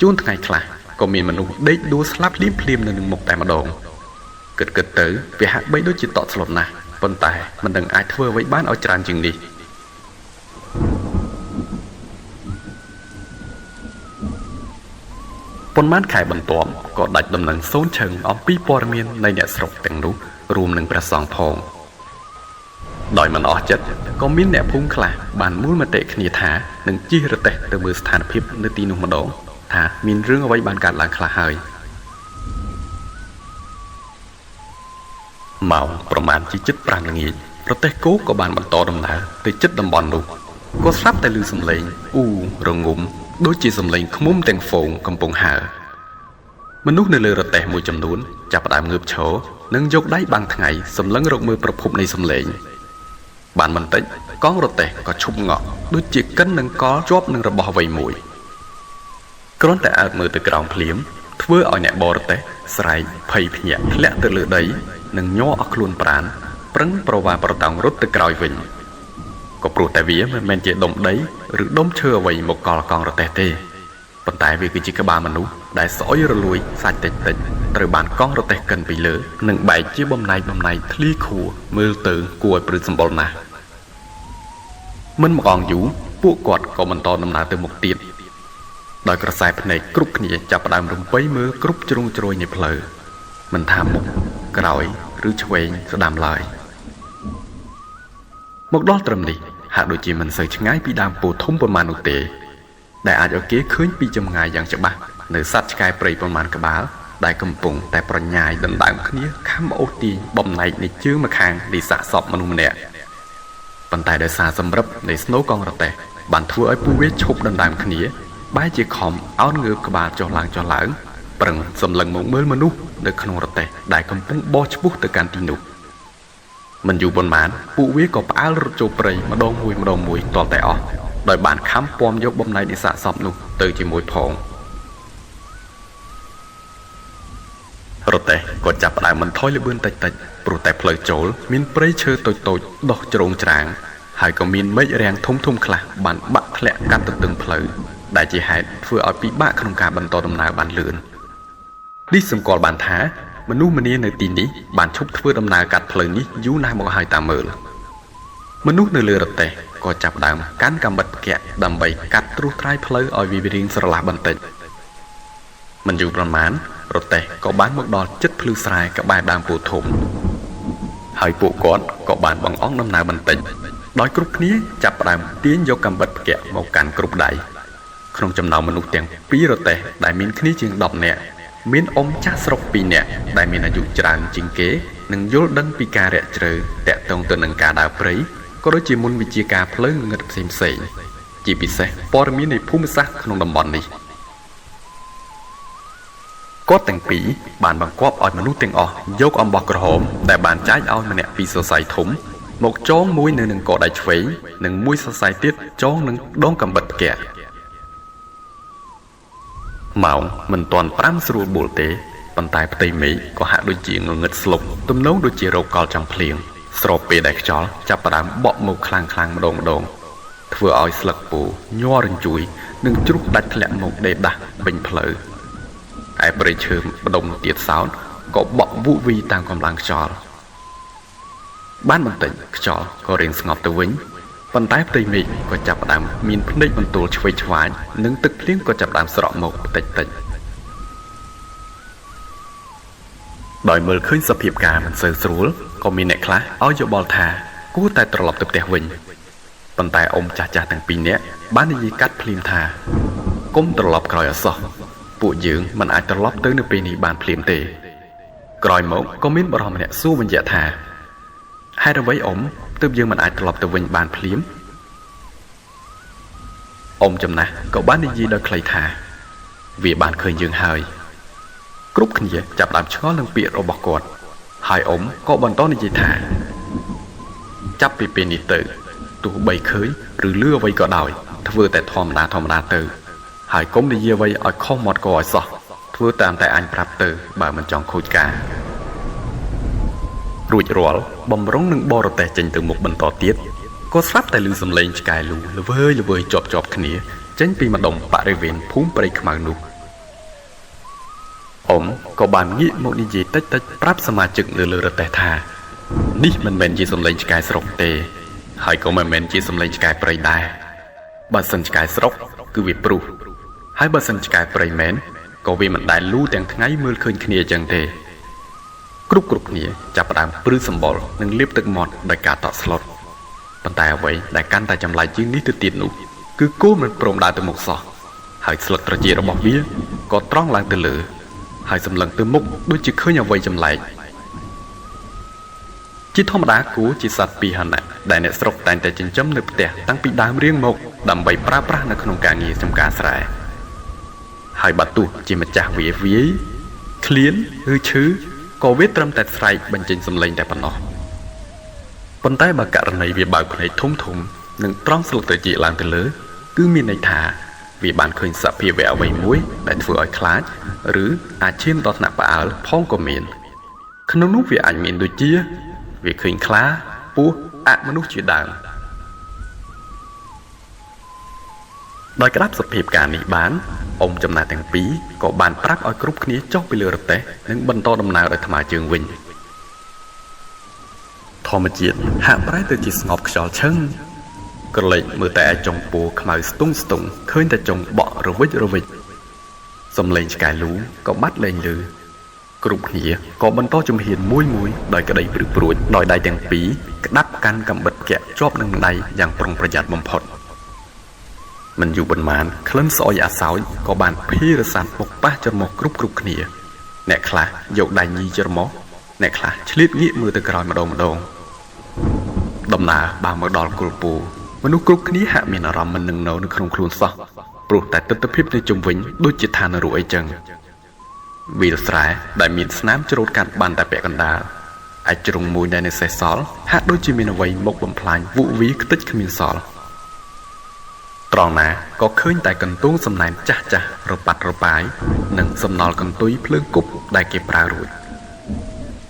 ជួនថ្ងៃខ្លះក៏មានមនុស្សដេកដួលស្លាប់ភ្លាមនៅនឹងមុខតែម្ដងគិតទៅវាហាក់បីដូចជាតក់ស្លុតណាស់ប៉ុន្តែមិនដឹងអាចធ្វើអ្វីបានឲ្យច្រើនជាងនេះប៉ុន្មានខែបន្ទាប់ក៏ដាច់ដំណឹងសូនឈឹងអំពីព័ត៌មាននៃអ្នកស្រុកទាំងនោះរួមនឹងព្រះសង្ឃផងដោយមិនអស់ចិត្តក៏មានអ្នកភូមិខ្លះបានមូលមតិគ្នាថានឹងជិះរទេះទៅមើលស្ថានភាពនៅទីនោះម្ដងថាមានរឿងអ្វីបានកើតឡើងខ្លះហើយម៉ោងប្រមាណជាជិត5ល្ងាចរទេះគោក៏បានបន្តដំណើរទៅជិតតំបន់នោះក៏ស្រាប់តែឮសំឡេងអ៊ូរងំដូចជាសំឡេងឃ្មុំទាំងហ្វូងកំពុងហើរមនុស្សនៅលើរទេះមួយចំនួនចាប់ផ្ដើមងើបឈរនិងយកដៃបាំងថ្ងៃសម្លឹងរកមើលប្រភពនៃសំឡេងបានបន្តិចកង់រទេះក៏ឈប់ងក់ដូចជាកិននឹងកល់ជាប់នឹងរបស់អ្វីមួយគ្រាន់តែអើតមើលទៅក្រោមភ្លាមធ្វើឲ្យអ្នកបរទេះស្រែកភ័យភ្ញាក់ធ្លាក់ទៅលើដីនិងញ័រអស់ខ្លួនប្រាណប្រឹងប្រវាប្រតោងរត់ទៅក្រោយវិញក៏ព្រោះតែវាមិនមែនជាដុំដីឬដុំឈើអ្វីមកកល់កង់រទេះទេប៉ុន្តែវាគឺជាក្បាលមនុស្សដែលស្អុយរលួយសាច់តិចត្រូវបានកង់រទេះកិនពីលើនិងបែកជាបំណែកធ្លីខួរមើលទៅគួរឲ្យព្រឺសម្បុរណាស់មិនមកអងយូរពួកគាត់ក៏បន្តដំណើរទៅមុខទៀតដោយក្រសែភ្នែកគ្រប់គ្នាចាប់ផ្ដើមរំពៃមើលគ្រប់ជ្រុងជ្រោយនៃផ្លូវមិនថាមុខក្រោយឬឆ្វេងស្ដាំឡើយមកដល់ត្រឹមនេះហាក់ដូចជាមិនសូវឆ្ងាយពីដើមពោធិ៍ធំប៉ុន្មាននោះទេដែលអាចឲ្យគេឃើញពីចម្ងាយយ៉ាងច្បាស់នៅសត្វឆ្កែព្រៃប៉ុន្មានក្បាលដែលកំពុងតែប្រញាយដណ្ដើមគ្នាខំអូសទាញបំណែកនៃជើងម្ខាងនៃសាកសពមនុស្សម្នាក់ប៉ុន្តែដោយសារសម្រឹបនៃស្នូកង់រទេះបានធ្វើឲ្យពួកវាឈប់ដណ្ដើមគ្នាបែរជាខំអោនងើបក្បាលចុះឡើងប្រឹងសម្លឹងមកមើលមនុស្សនៅក្នុងរទេះដែលកំពុងបោះឆ្ពោះទៅកាន់ទីនោះមិនយូរប៉ុន្មានពួកវាក៏ផ្អើលរត់ចូលព្រៃម្ដងមួយទាល់តែអស់ដោយបានខំពំយកបំណែកនៃសាកសពនោះទៅជាមួយផង រទេះក៏ចាប់ផ្ដើមបន្ថយល្បឿនតិចៗព្រោះតែផ្លូវចូលមានព្រៃឈើតូចៗដុះជ្រងច្រាងហើយក៏មានមេឃរាំងធំៗខ្លះបានបាក់ធ្លាក់កាត់ទៅទឹងផ្លូវដែលជាហេតុធ្វើឲ្យពិបាកក្នុងការបន្តដំណើរបានលឿននេះសម្គាល់បានថាមនុស្សម្នានៅទីនេះបានឈប់ធ្វើដំណើរកាត់ផ្លូវនេះយូរណាស់មកហើយតាមមើលមនុស្សនៅលើរទេះក៏ចាប់ផ្ដើមកាន់កាំបិតផ្គាក់ដើម្បីកាត់ត្រួសត្រាយផ្លូវឲ្យវារៀងស្រឡះបន្តិចមិនយូរប៉ុន្មានរទេះក៏បានមកដល់ជិតភ្លឺស្រែក្បែរដើមពោធិធំហើយពួកគាត់ក៏បានបង្អង់ដំណើរបន្តិចដោយគ្រប់គ្នាចាប់ផ្ដើមទាញយកកាំបិតផ្គាក់មកកាន់គ្រប់ដៃក្នុងចំណោមមនុស្សទាំងពីររទេះដែលមានគ្នាជាង10នាក់មានអ៊ំចាស់ស្រុក2នាក់ដែលមានអាយុច្រើនជាងគេនិងយល់ដឹងពីការរាក់ជ្រៅតាក់ទងទៅនឹងការដើរព្រៃក៏ដូចជាមុនវិជាការផ្លូវងងឹតផ្សេងៗជាពិសេសព័ត៌មាននៃភូមិសាស្ត្រក្នុងតំបន់នេះគាត់ទាំងពីរបានបង្គាប់ឲ្យមនុស្សទាំងអស់យកអំបោះក្រហមដែលបានចែកឲ្យម្នាក់ពីសរសៃធំមកចងមួយនៅនឹងកដៃឆ្វេងនិងមួយសរសៃទៀតចងនឹងដងកាំបិតផ្គាក់ម៉ោងមិនទាន់5ស្រួលបួលទេប៉ុន្តែផ្ទៃមេឃក៏ហាក់ដូចជាងងឹតស្លុបទំនងដូចជារោគកលចង់ភ្លៀងស្របពេលដែលខ្យល់ចាប់ផ្ដើមបក់មកខ្លាំងៗម្ដងធ្វើឲ្យស្លឹកពោធិ៍ញ័ររញ្ជួយនិងជ្រុះដាច់ធ្លាក់មកដេដាស់ពេញផ្លូវឯព្រៃឈើម្ដុំទៀតសោតក៏បក់វូវីតាមកម្លាំងខ្យល់បានបន្តិចខ្យល់ក៏រៀងស្ងប់ទៅវិញប៉ុន្តែផ្ទៃមេឃក៏ចាប់ផ្ដើមមានភ្នែកបន្ទោលឆ្វេងឆ្វាញនិងទឹកភ្លៀងក៏ចាប់ផ្ដើមស្រក់មកតិចដោយមើលឃើញសភាពការមិនសូវស្រួលក៏មានអ្នកខ្លះឲ្យយោបល់ថាគួរតែត្រឡប់ទៅផ្ទះវិញប៉ុន្តែអ៊ំចាស់ទាំងពីរនាក់បាននិយាយកាត់ភ្លាមថាកុំត្រឡប់ក្រោយអសោះពួកយើងមិនអាចត្រឡប់ទៅនៅពេលនេះបានភ្លាមទេក្រោយមកក៏មានបរិះម្នាក់សួរបញ្ជាក់ថាហេតុអ្វីអ៊ំទើបយើងមិនអាចត្រឡប់ទៅវិញបានភ្លាមអ៊ំចំណាស់ក៏បាននិយាយដោយខ្លីថាវាបានឃើញយើងហើយគ្រប់គ្នាចាប់ដើមឆ្ងល់នឹងពាក្យរបស់គាត់ហើយអ៊ំក៏បន្តនិយាយថាចាប់ពីពេលនេះទៅទោះបីឃើញឬលឺអ្វីក៏ដោយធ្វើតែធម្មតាទៅហើយកុំនិយាយអ្វីឲ្យខុសមាត់ក៏ឲ្យសោះធ្វើតាមតែអញប្រាប់ទៅបើមិនចង់ខូចការរួចរាល់បំរុងនឹងបរទេះចេញទៅមុខបន្តទៀតក៏ស្រាប់តែឮសំឡេងឆ្កែលូល្វើយជាប់គ្នាចេញពីម្ដុំបរិវេណភូមិព្រៃខ្មៅនោះអ៊ំក៏បានងាកមកនិយាយតិចប្រាប់សមាជិកនៅលើរទេះថានេះមិនមែនជាសំឡេងឆ្កែស្រុកទេហើយក៏មិនមែនជាសំឡេងឆ្កែព្រៃដែរបើសិនឆ្កែស្រុកគឺវាព្រុសហើយបើសិនឆ្កែព្រៃមែនក៏វាមិនដែលលូទាំងថ្ងៃមើលឃើញគ្នាចឹងទេគ្រប់គ្នាចាប់ផ្ដើមព្រឺសម្បុរនិងលាបទឹកមាត់ដោយការតក់ស្លុតប៉ុន្តែអ្វីដែលកាន់តែចម្លែកជាងនេះទៅទៀតនោះគឺគោមិនព្រមដើរទៅមុខសោះហើយស្លឹកត្រចៀករបស់វាក៏ត្រង់ឡើងទៅលើហើយសម្លឹងទៅមុខដូចជាឃើញអ្វីចម្លែកជាធម្មតាគោជាសត្វពាហនៈដែលអ្នកស្រុកតែងតែចិញ្ចឹមនៅផ្ទះតាំងពីដើមរៀងមកដើម្បីប្រើប្រាស់នៅក្នុងការងារចម្ការស្រែហើយបើទោះជាម្ចាស់វាឃ្លានឬឈឺក៏វាត្រឹមតែស្រែកបញ្ចេញសំឡេងតែប៉ុណ្ណោះប៉ុន្តែបើករណីវាបើកភ្នែកធំនិងត្រង់ស្លឹកត្រចៀកឡើងទៅលើគឺមានន័យថាវាបានឃើញសភាវៈអ្វីមួយដែលធ្វើឲ្យខ្លាចឬអាចឈានដល់ថ្នាក់ផ្អើលផងក៏មានក្នុងនោះវាអាចមានដូចជាវាឃើញខ្លាពស់អមនុស្សជាដើមដោយក្តាប់សភាពការនេះបានអ៊ំចំណាស់ទាំងពីរក៏បានប្រាប់ឲ្យគ្រប់គ្នាចុះពីលើរទេះនិងបន្តដំណើរដោយថ្មើរជើងវិញធម្មជាតិហាក់ប្រែទៅជាស្ងប់ខ្យល់ឈឹងក្រឡេកមើលតែឯចុងពោខ្មៅស្ទង់ឃើញតែចុងបក់រវិចសំឡេងឆ្កែលូក៏បាត់លែងឮគ្រប់គ្នាក៏បន្តជំហានមួយដោយក្តីព្រឺព្រួចដោយដៃទាំងពីរក្តាប់កាន់កាំបិតផ្គាក់ជាប់នឹងដៃយ៉ាងប្រុងប្រយ័ត្នបំផុតមិនយូរប៉ុន្មានក្លិនស្អុយអាសោចក៏បានភារសាទមកប៉ះច្រមុះគ្រប់គ្នាអ្នកខ្លះយកដៃញីច្រមុះអ្នកខ្លះឆ្លៀតងាកមើលទៅក្រោយម្ដងដំណើរបានមកដល់គល់ពូមនុស្សគ្រប់គ្នាហាក់មានអារម្មណ៍មិននឹងនៅក្នុងខ្លួនសោះព្រោះតែទិដ្ឋភាពនៅជុំវិញដូចជាឋាននរកអីចឹងវាលស្រែដែលមានស្នាមច្រូតកាត់បានតែពាក់កណ្ដាលអាចជ្រុងមួយដែលនៅសេសសល់ហាក់ដូចជាមានអ្វីមកបំផ្លាញវុវីខ្ទេចគ្មានសល់ត្រង់ណាក៏ឃើញតែកន្ទោងសំណែនចាស់រប៉ាត់របាយនិងសំណល់កន្ទុយភ្លើងគប់ដែលគេប្រើរួច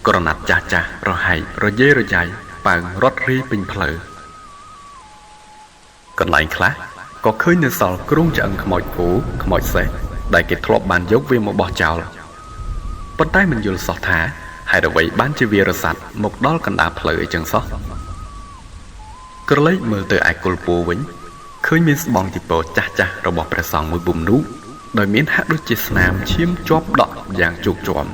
ក្រណាត់ចាស់ចាស់រហែករយេរយាយប៉ើងរត់រីពេញផ្លូវកន្លែងខ្លះក៏ឃើញនៅសល់គ្រោងឆ្អឹងខ្មោចគោខ្មោចសេះដែលគេធ្លាប់បានយកវាមកបោះចោលប៉ុន្តែមិនយល់សោះថាហេតុអ្វីបានជាវារស័ព្ទមកដល់កណ្ដាលផ្លូវអីចឹងសោះក្រឡេកមើលទៅឯគុលពូវិញឃើញមានស្បង់ទីពោចាស់ចាស់របស់ព្រះសង្ឃមួយបុំនោះដោយមានហាក់ដូចជាស្នាមឈាមជាប់ដក់យ៉ាងជោគជាំ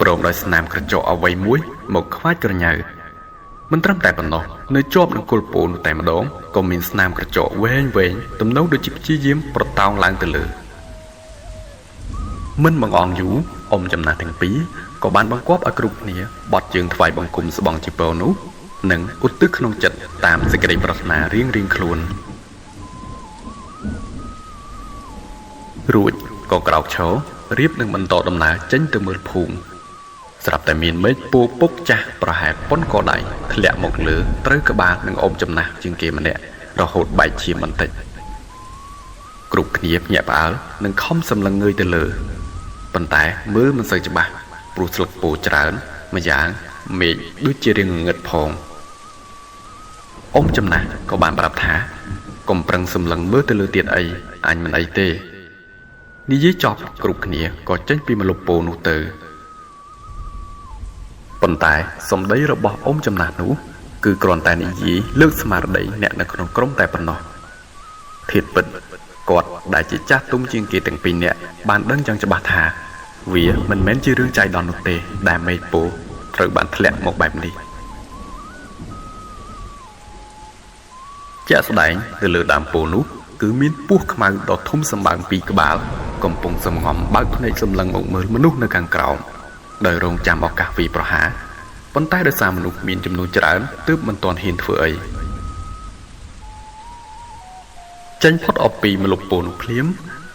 ព្រមដោយស្នាមក្រចកអ្វីមួយមកខ្វាចក្រញ៉ៅមិនត្រឹមតែប៉ុណ្ណោះនៅជាប់នឹងគុលពូនោះតែម្ដងក៏មានស្នាមក្រចកវែងទំនងដូចជាព្យាយាមប្រតោងឡើងទៅលើមិនបង្អង់យូរអ៊ំចំណាស់ទាំងពីរក៏បានបង្គាប់ឲ្យគ្រប់គ្នាបត់ជើងថ្វាយបង្គំស្បង់ជីពើនោះនិងឧទ្ទិសក្នុងចិត្តតាមសេចក្តីប្រាថ្នារៀងខ្លួនរួចក៏ក្រោកឈររៀបនឹងបន្តដំណើរចេញទៅមើលភូមិស្រាប់តែមានមេឃពូពុកចាស់ប្រហែលប៉ុនកដៃធ្លាក់មកលើត្រូវក្បាលនឹងអ៊ំចំណាស់ជាងគេម្នាក់រហូតបែកឈាមបន្តិចគ្រប់គ្នាភ្ញាក់ផ្អើលនិងខំសម្លឹងងើយទៅលើប៉ុន្តែមើលមិនសូវច្បាស់ព្រោះស្លឹកពោច្រើនម្យ៉ាងមេឃដូចជារៀងងឹតផងអ៊ំចំណាស់ក៏បានប្រាប់ថាកុំប្រឹងសម្លឹងមើលទៅលើទៀតអីអញមិនអីទេនិយាយចប់គ្រប់គ្នាក៏ចេញពីម្លប់ពោនោះទៅប៉ុន្តែសម្ដីរបស់អ៊ំចំណាស់នោះគឺគ្រាន់តែនិយាយលើកស្មារតីអ្នកនៅក្នុងក្រុមតែប៉ុណ្ណោះធាតុពិតគាត់ដែលជាចាស់ទុំជាងគេទាំងពីរនាក់បានដឹងយ៉ាងច្បាស់ថាវាមិនមែនជារឿងចៃដន្យនោះទេដែលមេឃពូត្រូវបានធ្លាក់មកបែបនេះជាក់ស្ដែងទៅលើដើមពោនោះគឺមានពស់ខ្មៅដ៏ធំសម្បើមពីរក្បាលកំពុងសម្ងំបើកភ្នែកសម្លឹងមកមើលមនុស្សនៅខាងក្រោមដោយរងចាំឱកាសវាយប្រហារប៉ុន្តែដោយសារមនុស្សមានចំនួនច្រើនទើបមិនទាន់ហ៊ានធ្វើអីចេញផុតអស់ពីម្លប់ពោនោះភ្លាម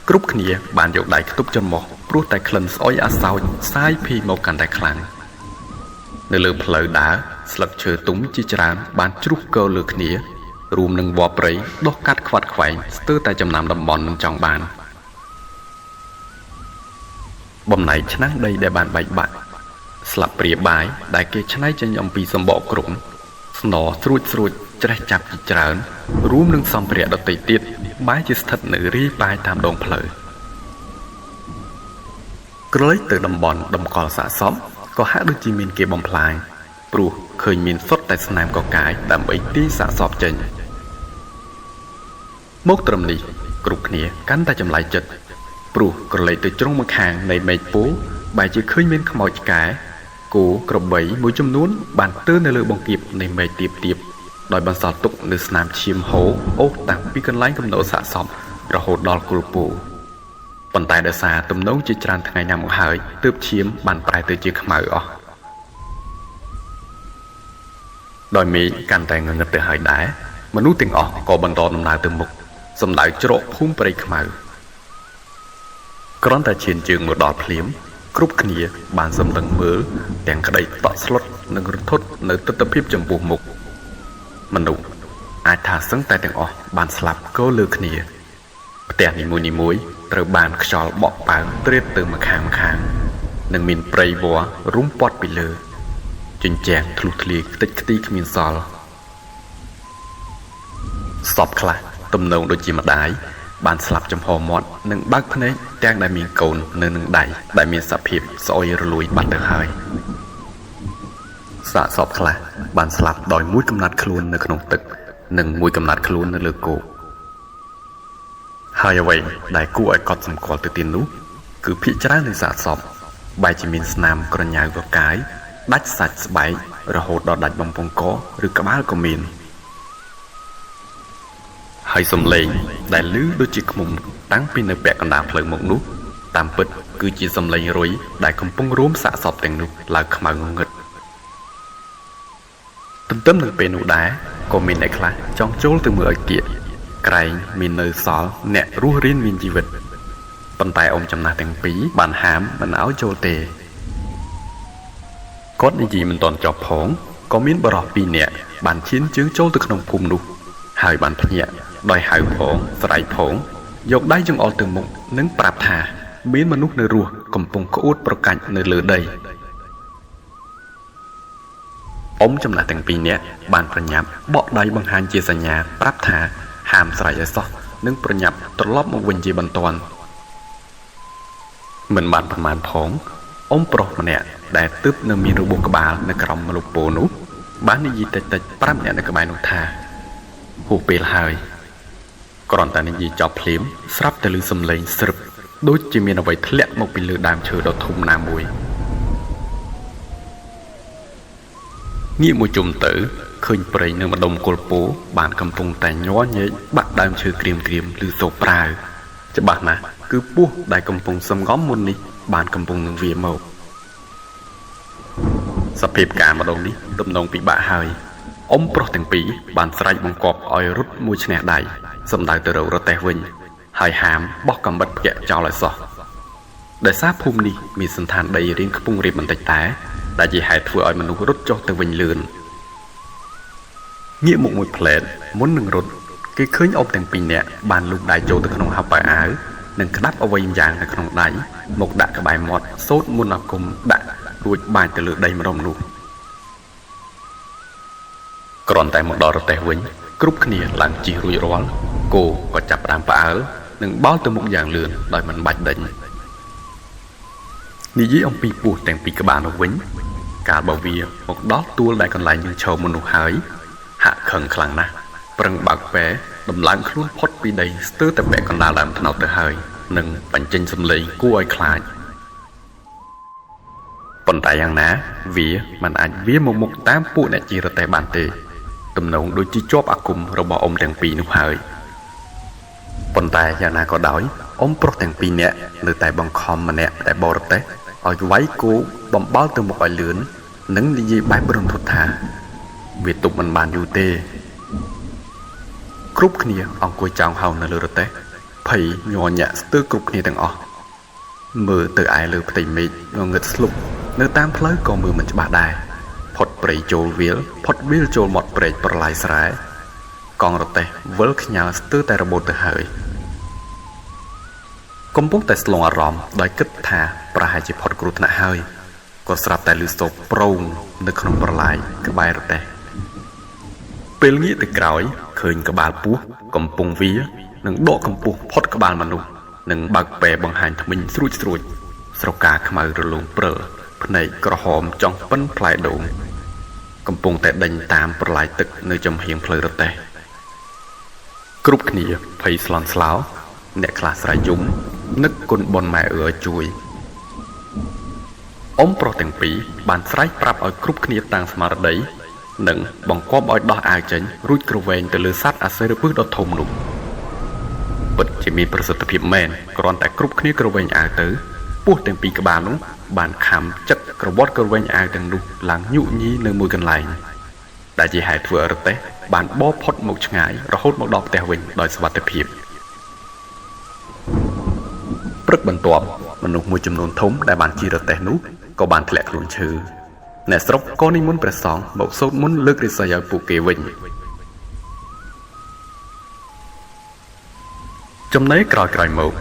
គ្រប់គ្នាបានយកដៃខ្ទប់ចន្មោះព្រោះតែក្លិនស្អុយអាសោចសាយភីមកកាន់តែខ្លាំងនៅលើផ្លូវដើរស្លឹកឈើទុំជាច្រើនបានជ្រុះកោលើគ្នារួមនឹងវល្លិព្រៃដុះកាត់ខ្វាត់ខ្វែងស្ទើរតែចំណាំតំបន់មិនចង់បានបំណែកឆ្នាំងដីដែលបានបែកបាក់ស្លាបព្រាបាយដែលគេច្នៃចេញអំពីសម្បកគ្រំស្នស្រួចច្រេះចាប់ជាច្រើនរួមនឹងសម្ភារៈដទៃទៀតបែរជាស្ថិតនៅរាយប៉ាយតាមដងផ្លូវក្រឡេកទៅតំបន់តម្កល់សាកសពក៏ហាក់ដូចជាមានគេបំផ្លាញព្រោះឃើញមានសុទ្ធតែស្នាមកកាយដើម្បីទាញសាកសពចេញមកត្រឹមនេះគ្រប់គ្នាកាន់តែចម្លែកចិត្តព្រោះក្រឡេកទៅជ្រុងម្ខាងនៃមេឃពូបែរជាឃើញមានខ្មោចឆ្កែគោក្របីមួយចំនួនបានទើរនៅលើបង្គាប់នៃមេឃទៀបដោយបន្សល់ទុកនៅស្នាមឈាមហូរអូសតាំងពីកន្លែងកំណត់សាកសពរហូតដល់គុលពូប៉ុន្តែដោយសារទំនងជាច្រើនថ្ងៃណាស់មកហើយទើបឈាមបានប្រែទៅជាខ្មៅអស់ដោយមេឃកាន់តែងងឹតទៅហើយដែរមនុស្សទាំងអស់ក៏បន្តដំណើរទៅមុខសម្ដៅច្រកភូមិព្រៃខ្មៅគ្រាន់តែឈានជើងមកដល់ភ្លាមគ្រប់គ្នាបានសម្លឹងមើលទាំងក្តីតក់ស្លុតនិងរន្ធត់នៅទស្សនវិជ្ជាចំពោះមុខមនុស្សអាចថាសឹងតែទាំងអស់បានស្លាប់កោលើគ្នាផ្ទះនីមួយៗត្រូវបានខ្យល់បក់ប៉ៅត្រៀតទៅម្ខាងនិងមានព្រៃវល្លិរុំព័ទ្ធពីលើជញ្ជាំងធ្លុះធ្លាយខ្ទេចខ្ទីគ្មានសល់សពខ្លះទំនងដូចជាម្ដាយបានស្លាប់ចំហមាត់និងបើកភ្នែកទាំងដែលមានកូននៅនឹងដៃដែលមានសភាពស្អុយរលួយបាត់ទៅហើយសាកសពខ្លះបានស្លាប់ដោយមួយកំណាត់ខ្លួននៅក្នុងទឹកនិងមួយកំណាត់ខ្លួននៅលើគោកហើយអ្វីដែលគួរឲ្យកត់សម្គាល់ទៅទៀតនោះគឺភាគច្រើននៃសាកសពបែរជាមានស្នាមក្រញ៉ៅកកាយដាច់សាច់ស្បែករហូតដល់ដាច់បំពង់កឬក្បាលក៏មានហើយសំឡេងដែលឮដូចជាឃ្មុំតាំងពីនៅពាក់កណ្ដាលផ្លូវមកនោះតាមពិតគឺជាសំឡេងរុយដែលកំពុងរួមសាកសពទាំងនោះឡើងខ្មៅងងឹតទន្ទឹមនឹងពេលនោះដែរក៏មានអ្នកខ្លះចង់ចូលទៅមើលឲ្យគៀកក្រែងមាននៅសល់អ្នករស់រានមានជីវិតប៉ុន្តែអ៊ំចំណាស់ទាំងពីរបានហាមមិនឲ្យចូលទេគាត់និយាយមិនទាន់ចប់ផងក៏មានបរិសុទ្ធពីរនាក់បានឈានជើងចូលទៅក្នុងភូមិនោះហើយបានភ្ញាក់ដោយហៅផងស្រែកផងយកដៃចង្អុលទៅមុខនិងប្រាប់ថាមានមនុស្សនៅរស់កំពុងក្អួតប្រកាច់នៅលើដី ចំណាស់ទាំងពីរនាក់បានប្រញាប់បកដៃបង្ហាញជាសញ្ញាប្រាប់ថាហាមស្រែកឲ្យសោះនិងប្រញាប់ត្រឡប់មកវិញជាបន្ទាន់មិនបានប្រមាណផងប្រុសម្នាក់ដែលទើបនៅមានរបួសក្បាលនៅក្រោមម្លប់ពោនោះបាននិយាយតិចៗប្រាប់អ្នកនៅក្បែរនោះថាហួសពេលហើយគ្រាន់តែនិយាយចប់ភ្លាមស្រាប់តែឮសំឡេងស្រឹបដូចជាមានអ្វីធ្លាក់មកពីលើដើមឈើដ៏ធំណាមួយងាកមួយជុំទៅឃើញព្រៃនៅម្ដុំគល់ពោបានកំពុងតែញ័រញែកបាក់ដើមឈើក្រៀមៗឬសូប្រាវច្បាស់ណាស់គឺពស់ដែលកំពុងសំងំមុននេះបានកំពុងនឹងវាមកសភាពការម្ដងនេះទំនងពិបាកហើយប្រុសទាំងពីរបានស្រែកបង្គាប់ឲ្យរត់មួយឈ្នះដៃសំដៅទៅរករទេះវិញហើយហាមបោះកាំបិតផ្គាក់ចោលឲ្យសោះដោយសារភូមិនេះមានសន្តានដីរៀងខ្ពង់រាបបន្តិចតែដែលជាហេតុធ្វើឲ្យមនុស្សរត់ចុះទៅវិញលឿនងាកមកមួយផ្លែតមុននឹងរត់គេឃើញទាំងពីរនាក់បានលូកដៃចូលទៅក្នុងហបប៉ៅអាវនិងក្តាប់អ្វីយ៉ាងនៅក្នុងដៃមកដាក់ក្បែរមាត់សូត្រមុនអាគមដាក់រួចបាចទៅលើដីម្ដងនោះគ្រាន់តែមកដល់រទេះវិញគ្រប់គ្នាឡើងជិះរួចរាល់គោក៏ចាប់ផ្ដើមផ្អើលនិងបោលទៅមុខយ៉ាងលឿនដោយមិនបាច់ដេញនិយាយអំពីពស់ទាំងពីរក្បាលនោះវិញកាលបើវាមកដល់ទួលដែលកន្លែងយើងឈរមនុស្សហើយហាក់ខឹងខ្លាំងណាស់ប្រឹងបើកពែដំឡើងខ្លួនផុតពីដីស្ទើរតែពាក់កណ្ដាលដើមថ្នោតទៅហើយនិងបញ្ចេញសំឡេងគួរឲ្យខ្លាចប៉ុន្តែយ៉ាងណាវាមិនអាចវាមកមុខតាមពួកអ្នកជិះរទេះបានទេទំនងដូចជាជាប់អាគមរបស់ទាំងពីរនោះហើយប៉ុន្តែយ៉ាងណាក៏ដោយប្រុសទាំងពីរនាក់នៅតែបង្ខំម្នាក់តែបរទេះឲ្យវាយគោបំបល់ទៅមុខឲ្យលឿននិងនិយាយបែបរន្ធត់ថាវាទប់មិនបានយូរទេគ្រប់គ្នាអង្គុយចោងហោនៅលើរទេះភ័យញ័រញាក់ស្ទើរគ្រប់គ្នាទាំងអស់មើលទៅឯលើផ្ទៃមេឃងងឹតស្លុបនៅតាមផ្លូវក៏មើលមិនច្បាស់ដែរផុតព្រៃចូលវាលផុតវាលចូលមាត់ព្រែកប្រឡាយស្រែកង់រទេះវិលខ្ញាល់ស្ទើរតែរបូតទៅហើយកំពុងតែស្លងអារម្មណ៍ដោយគិតថាប្រហែលជាផុតគ្រោះថ្នាក់ហើយក៏ស្រាប់តែឮសូរប្រងនៅក្នុងប្រឡាយក្បែររទេះពេលងាកទៅក្រោយឃើញក្បាលពស់កំពុងវានិងដកកម្ពស់ផុតក្បាលមនុស្សនិងបើកពែបង្ហាញធ្មេញស្រួចស្រកាខ្មៅរលោងព្រើភ្នែកក្រហមចង់ប៉ិនផ្លែដូងកំពុងតែដេញតាមប្រឡាយទឹកនៅចំហៀងផ្លូវរទេះគ្រប់គ្នាភ័យស្លន់ស្លោអ្នកខ្លះស្រែកយំនឹកគុណបុណ្យម៉ែឪឲ្យជួយប្រុសទាំងពីរបានស្រែកប្រាប់ឲ្យគ្រប់គ្នាតាំងស្មារតីនិងបង្គាប់ឲ្យដោះអាវចេញរួចក្រវែងទៅលើសត្វអាសិរពិសដ៏ធំនោះពិតជាមានប្រសិទ្ធភាពមែនគ្រាន់តែគ្រប់គ្នាក្រវែងអាវទៅពស់ទាំងពីរក្បាលនោះបានខំចឹកក្រវ៉ាត់ក្រវែងអាវទាំងនោះឡើងញុញីនៅមួយកន្លែងដែលជាហេតុធ្វើឲ្យរទេះបានបោផុតមកឆ្ងាយរហូតមកដល់ផ្ទះវិញដោយសុវត្ថិភាពព្រឹកបន្ទាប់មនុស្សមួយចំនួនធំដែលបានជិះរទេះនោះក៏បានធ្លាក់ខ្លួនឈឺអ្នកស្រុកក៏និមន្តព្រះសង្ឃមកសូត្រមន្តលើករាសីឲ្យពួកគេវិញចំណែកក្រោយមក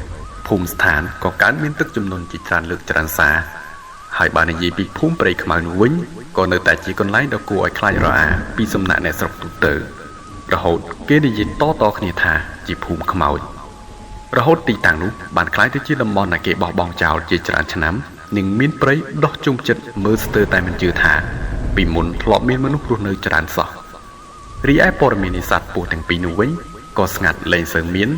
ភូមិស្ថានក៏កើតមានទឹកជំនន់ជាច្រើនលើកច្រើនសារហើយបាននិយាយពីភូមិព្រៃខ្មៅនោះវិញក៏នៅតែជាកន្លែងដ៏គួរឲ្យខ្លាចរអាពីសំណាក់អ្នកស្រុកទូទៅរហូតគេនិយាយតគ្នាថាជាភូមិខ្មោចរហូតទីតាំងនោះបានក្លាយទៅជាតំបន់ដែលគេបោះបង់ចោលជាច្រើនឆ្នាំនិងមានព្រៃដុះជុំចិត្តមើលស្ទើរតែមិនជឿថាពីមុនធ្លាប់មានមនុស្សរស់នៅច្រើនសោះរីឯព័ត៌មាននេសាទពស់ទាំងពីរនោះវិញក៏ស្ងាត់លែងសូវមាន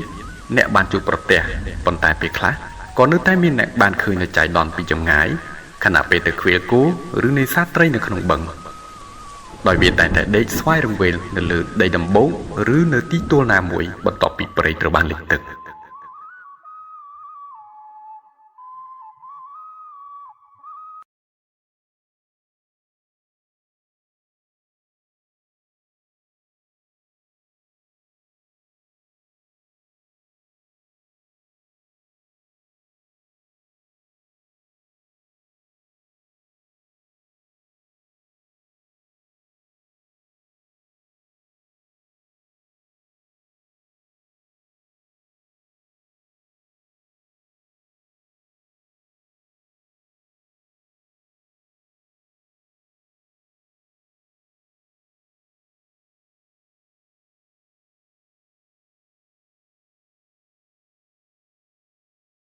អ្នកបានជួបប្រទះប៉ុន្តែពេលខ្លះក៏នៅតែមានអ្នកបានឃើញនៅចៃដន្យពីចម្ងាយខណៈពេលទៅឃ្វាលគោឬនេសាទត្រីនៅក្នុងបឹងដោយវាតែងតែដេកស្វែងរង្វេលនៅលើដីដំបូងឬនៅទីទួលណាមួយបន្ទាប់ពីព្រៃត្រូវបានលិចទឹក